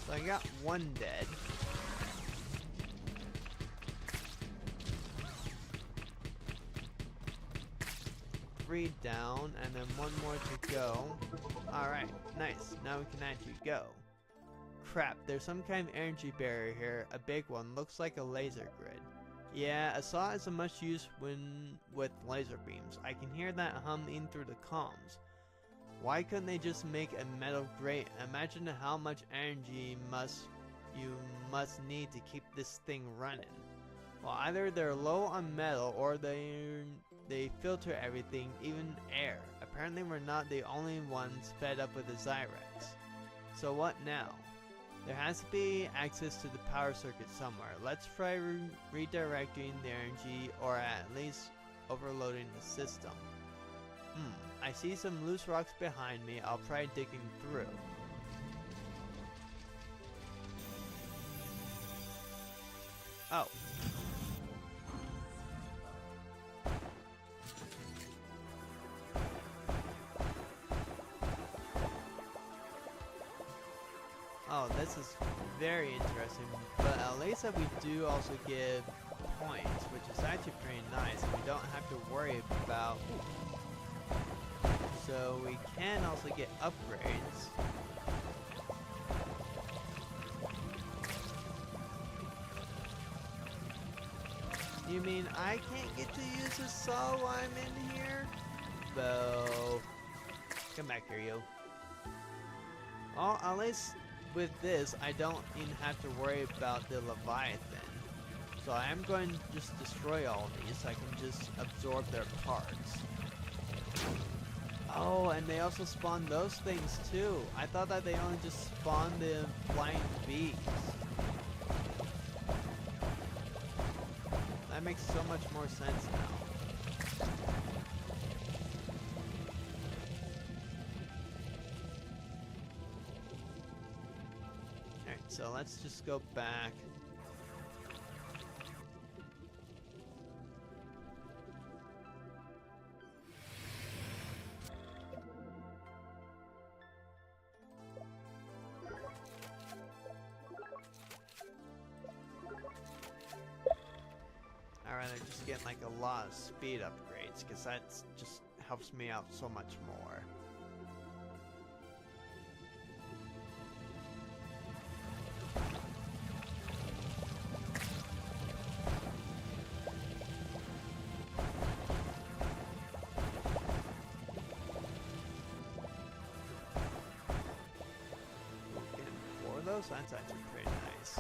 So I got one dead. Three down, and then one more to go. Alright, nice. Now we can actually go. Crap, there's some kind of energy barrier here. A big one. Looks like a laser grid. Yeah, a saw isn't much use when with laser beams. I can hear that hum in through the comms. Why couldn't they just make a metal grate? Imagine how much energy you must need to keep this thing running. Well, either they're low on metal or they filter everything, even air. Apparently we're not the only ones fed up with the Zyrex. So what now? There has to be access to the power circuit somewhere. Let's try redirecting the energy, or at least overloading the system. I see some loose rocks behind me. I'll try digging through. Oh. Oh, this is very interesting, but at least that we do also give points, which is actually pretty nice, and we don't have to worry about... So we can also get upgrades. You mean I can't get to use the saw while I'm in here? Bo. Come back here, you. Oh, at least with this, I don't even have to worry about the Leviathan. So I am going to just destroy all these so I can just absorb their parts. Oh, and they also spawn those things too. I thought that they only just spawned the flying bees. That makes so much more sense now. Alright, so let's just go back. I'd rather just get like a lot of speed upgrades, because that just helps me out so much more. Getting 4 of those? That's actually pretty nice.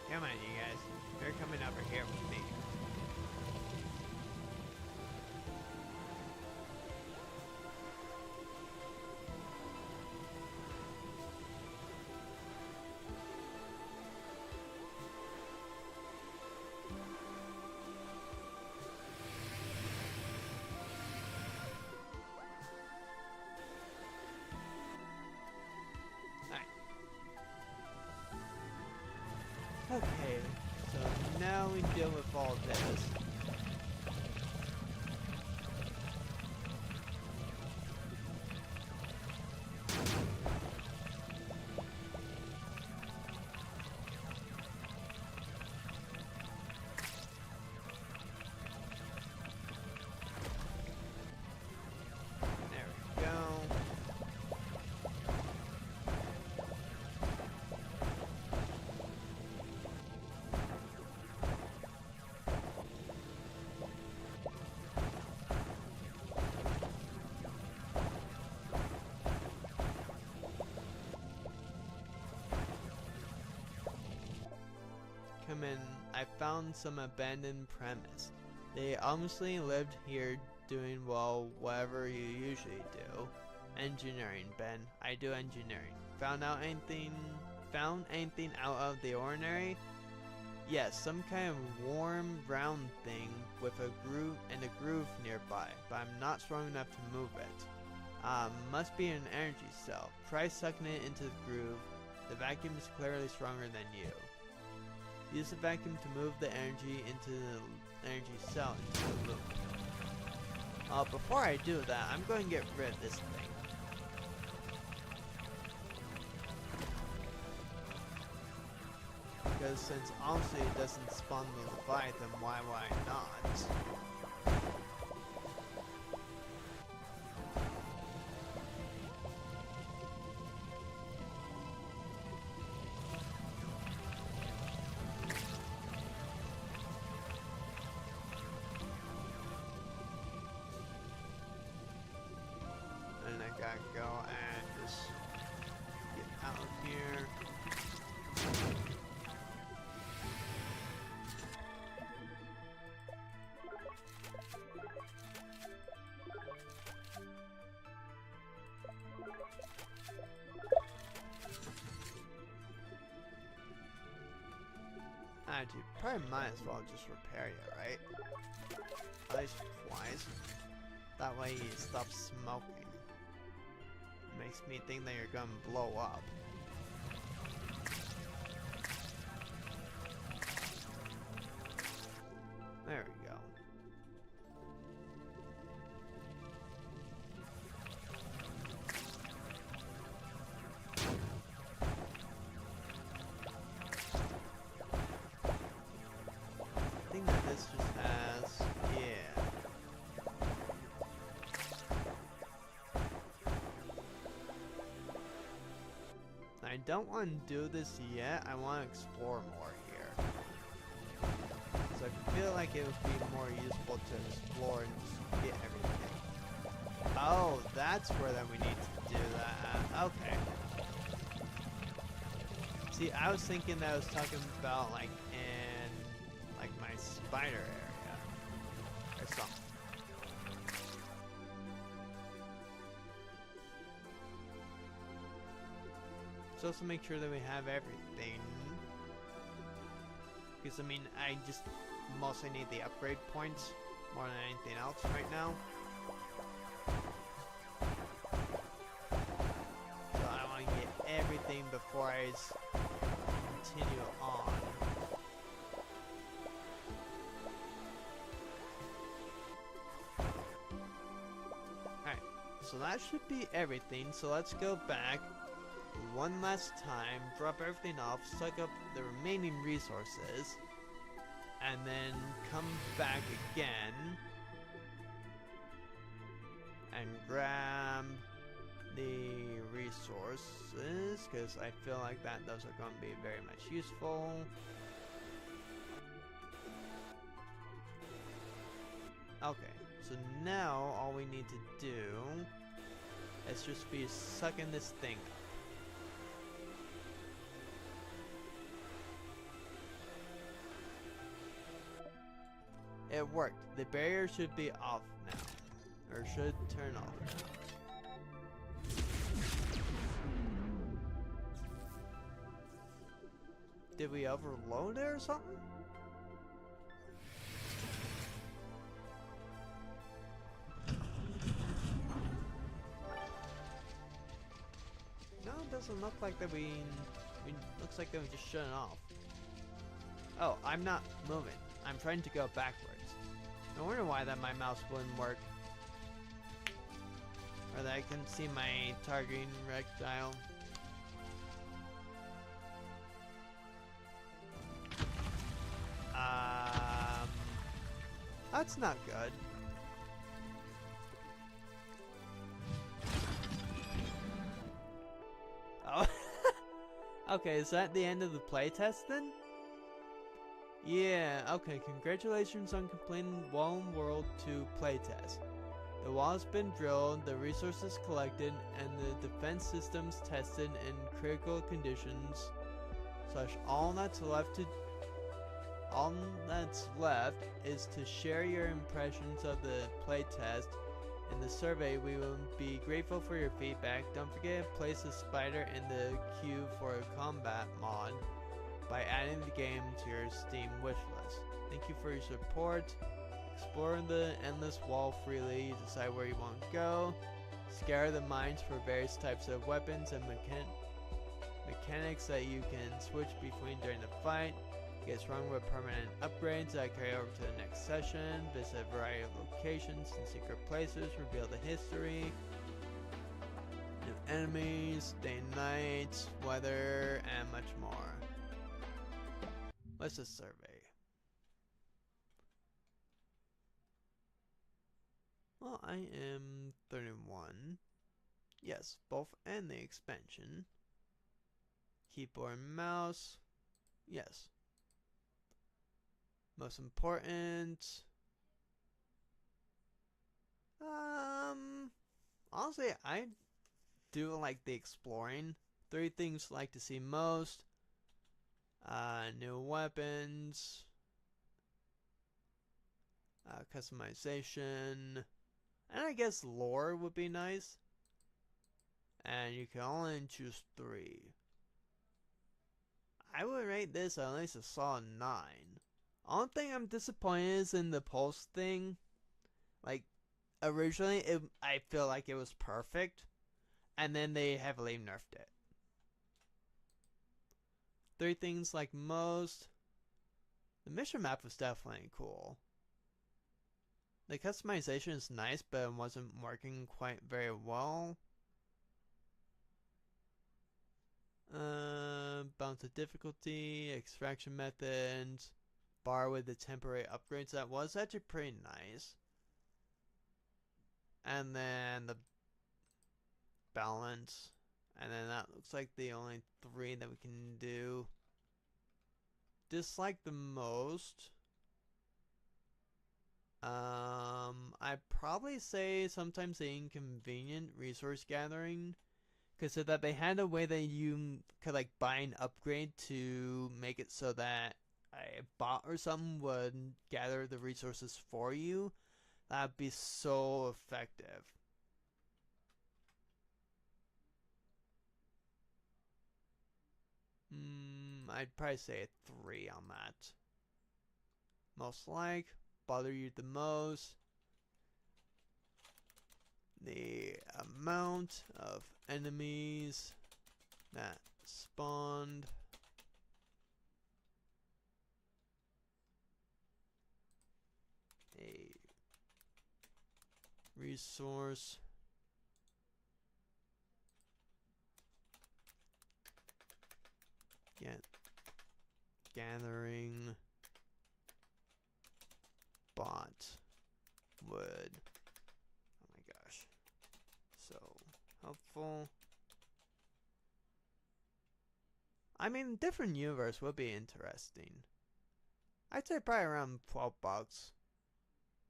Come on, you guys. You're coming over here with me. Okay, so now we deal with all this. There we go. Come in, I found some abandoned premise. They obviously lived here doing, well, whatever you usually do. Engineering, Ben. I do engineering. Found anything out of the ordinary? Yes, some kind of warm, round thing with a groove nearby, but I'm not strong enough to move it. Must be an energy cell. Try sucking it into the groove. The vacuum is clearly stronger than you. Use the vacuum to move the energy into the energy cell into the loop. Before I do that, I'm going to get rid of this thing. Because since honestly it doesn't spawn the Leviathan, why would I not? And I gotta go and just get out of here. Dude, probably might as well just repair you, right? At least twice. That way you stop smoking. Makes me think that you're gonna blow up. There we go. I think that this just has, yeah. I don't want to do this yet. I want to explore more here. So I feel like it would be more useful to explore and just get everything. Oh, that's where then we need to do that. Okay. See, I was thinking that I was talking about like in like my spider area or something. So to make sure that we have everything. Because I mean, I just mostly need the upgrade points more than anything else right now. So I want to get everything before I continue on. Alright, so that should be everything. So let's go back one last time, drop everything off, suck up the remaining resources, and then come back again and grab the resources, because I feel like that those are going to be very much useful. Okay, so now all we need to do is just be sucking this thing up. It worked. The barrier should be off now. Or should turn off now. Did we overload it or something? No, it doesn't look like that we looks like that we just shut it off. Oh, I'm not moving. I'm trying to go backwards. No wonder why that my mouse wouldn't work. Or that I can see my targeting rectile. That's not good. Oh. Okay, is that the end of the playtest then? Yeah, okay, congratulations on completing Wallen World 2 playtest. The wall has been drilled, the resources collected, and the defense systems tested in critical conditions. All that's left is to share your impressions of the playtest in the survey. We will be grateful for your feedback. Don't forget to place a spider in the queue for a combat mod by adding the game to your Steam wishlist. Thank you for your support. Explore the endless wall freely. Decide where you want to go. Scour the mines for various types of weapons and mechanics that you can switch between during the fight. Get strong with permanent upgrades that carry over to the next session. Visit a variety of locations and secret places. Reveal the history. New enemies, day and night, weather, and much more. What's the survey? Well, I am 31. Yes, both and the expansion. Keyboard and mouse. Yes. Most important. Honestly, I do like the exploring. 3 things I like to see most. New weapons. Customization. And I guess lore would be nice. And you can only choose 3. I would rate this at least a solid 9. Only thing I'm disappointed is in the pulse thing. Like, originally, I feel like it was perfect. And then they heavily nerfed it. 3 things like most. The mission map was definitely cool. The customization is nice, but it wasn't working quite very well. Balance of difficulty, extraction methods, bar with the temporary upgrades. That was actually pretty nice. And then the balance. And then that looks like the only 3 that we can do. Dislike the most. I'd probably say sometimes the inconvenient resource gathering. Because so that they had a way that you could like buy an upgrade to make it so that a bot or something would gather the resources for you. That'd be so effective. I'd probably say a 3 on that. Most like, bother you the most. The amount of enemies that spawned. A resource. Gathering bot would. Oh my gosh. So helpful. I mean, different universe would be interesting. I'd say probably around $12.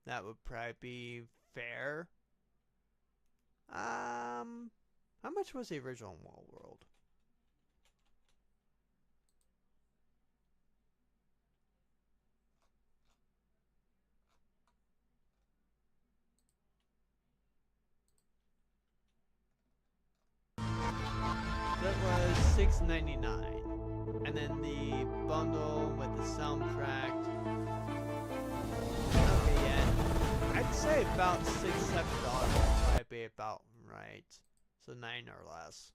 That would probably be fair. How much was the original Wall World? That was $6.99, and then the bundle with the soundtrack. Okay, yeah, I'd say about $6-7 would probably be about right. So 9 or less.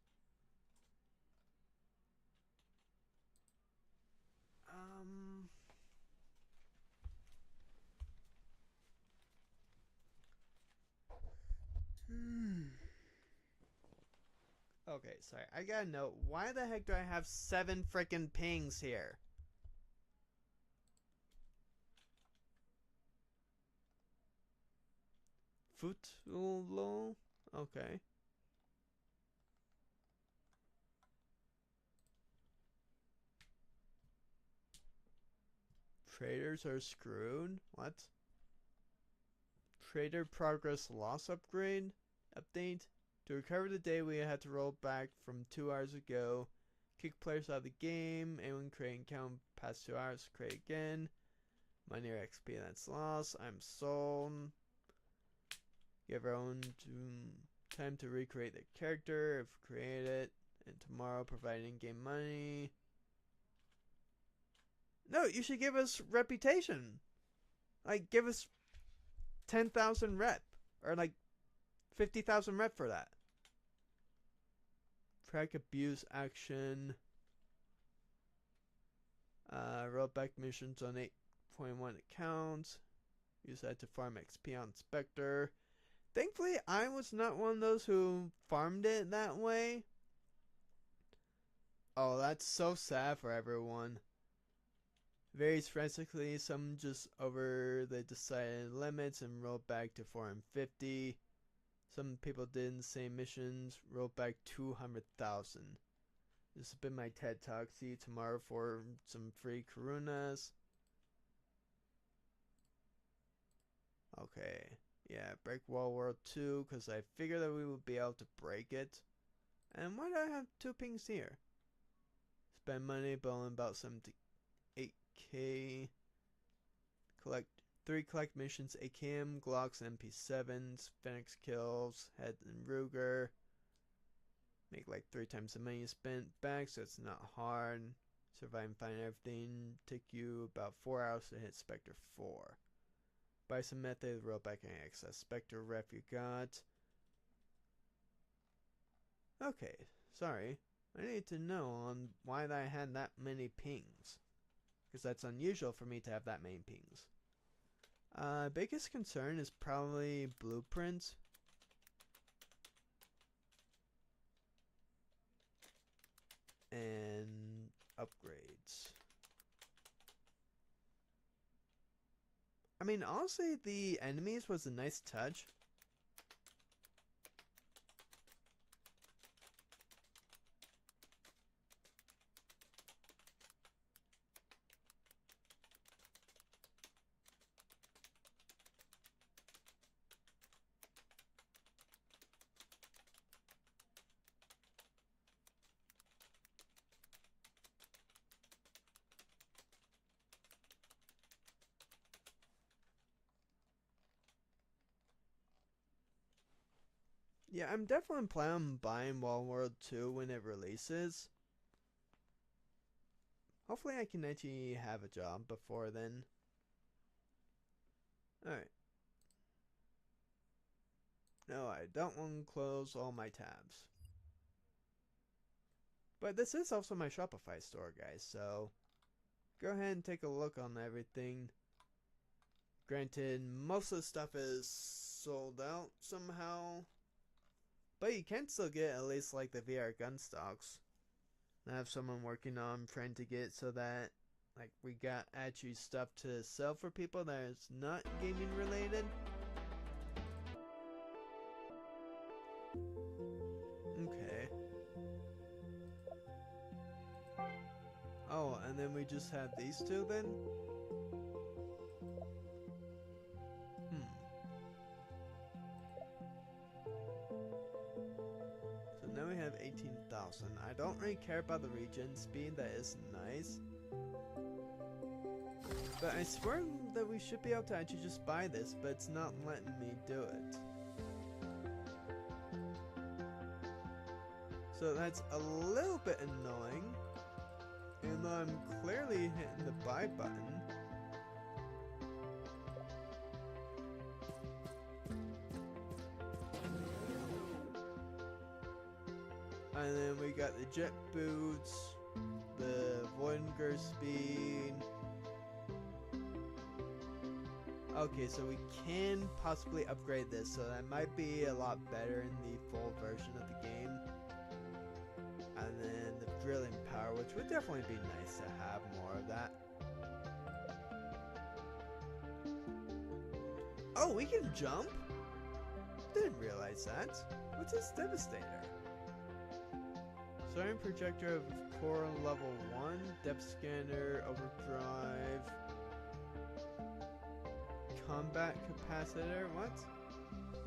Okay, sorry. I gotta know, why the heck do I have 7 freaking pings here? Footlow? Okay. Traders are screwed? What? Trader progress loss upgrade? Update? To recover the data we had to roll back from 2 hours ago. Kick players out of the game. Anyone creating account past 2 hours, create again. Money or XP that's lost. I'm sold. Give our own time to recreate the character if created. And tomorrow provide in-game money. No, you should give us reputation. Like, give us 10,000 rep. Or like 50,000 rep for that. Track abuse action. Rollback missions on 8.1 accounts. Use that to farm XP on Spectre. Thankfully, I was not one of those who farmed it that way. Oh, that's so sad for everyone. Varies frantically, some just over the decided limits and rolled back to 450. Some people did the same missions, rolled back 200,000. This has been my TED Talk. See you tomorrow for some free Karunas. Okay. Yeah, break Wall World 2, because I figured that we would be able to break it. And why do I have 2 pings here? Spend money, bowling about 78k. Collect 3 collect missions, AKM, Glocks, MP7s, Phoenix kills, Head and Ruger. Make like 3 times the money spent back, so it's not hard. Survive and find everything. Take you about 4 hours to hit Spectre 4. Buy some method, roll back and access Spectre ref you got. Okay, sorry. I need to know on why I had that many pings. Because that's unusual for me to have that many pings. Biggest concern is probably blueprints. And upgrades. I mean, honestly, the enemies was a nice touch. Yeah, I'm definitely planning on buying Wall World 2 when it releases. Hopefully I can actually have a job before then. Alright. No, I don't want to close all my tabs. But this is also my Shopify store, guys, so go ahead and take a look on everything. Granted, most of the stuff is sold out somehow. But you can still get at least like the VR gun stocks. I have someone working on trying to get so that like we got actually stuff to sell for people that is not gaming related. Okay. Oh, and then we just have these two then? Now we have 18,000. I don't really care about the regen speed, that is nice. But I swear that we should be able to actually just buy this, but it's not letting me do it. So that's a little bit annoying. Even though I'm clearly hitting the buy button. And then we got the jet boots, the Voyager speed. Okay, so we can possibly upgrade this, so that might be a lot better in the full version of the game. And then the drilling power, which would definitely be nice to have more of that. Oh, we can jump? Didn't realize that. What's this Devastator? Siren projector of core level 1, depth scanner, overdrive, combat capacitor, what?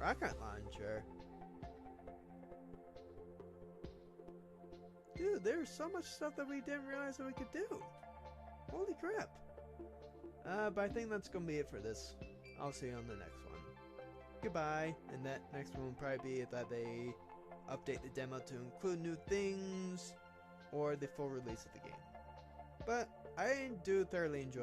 Rocket launcher. Dude, there's so much stuff that we didn't realize that we could do. Holy crap. But I think that's gonna be it for this. I'll see you on the next one. Goodbye. And that next one will probably be that they update the demo to include new things or the full release of the game. But I do thoroughly enjoy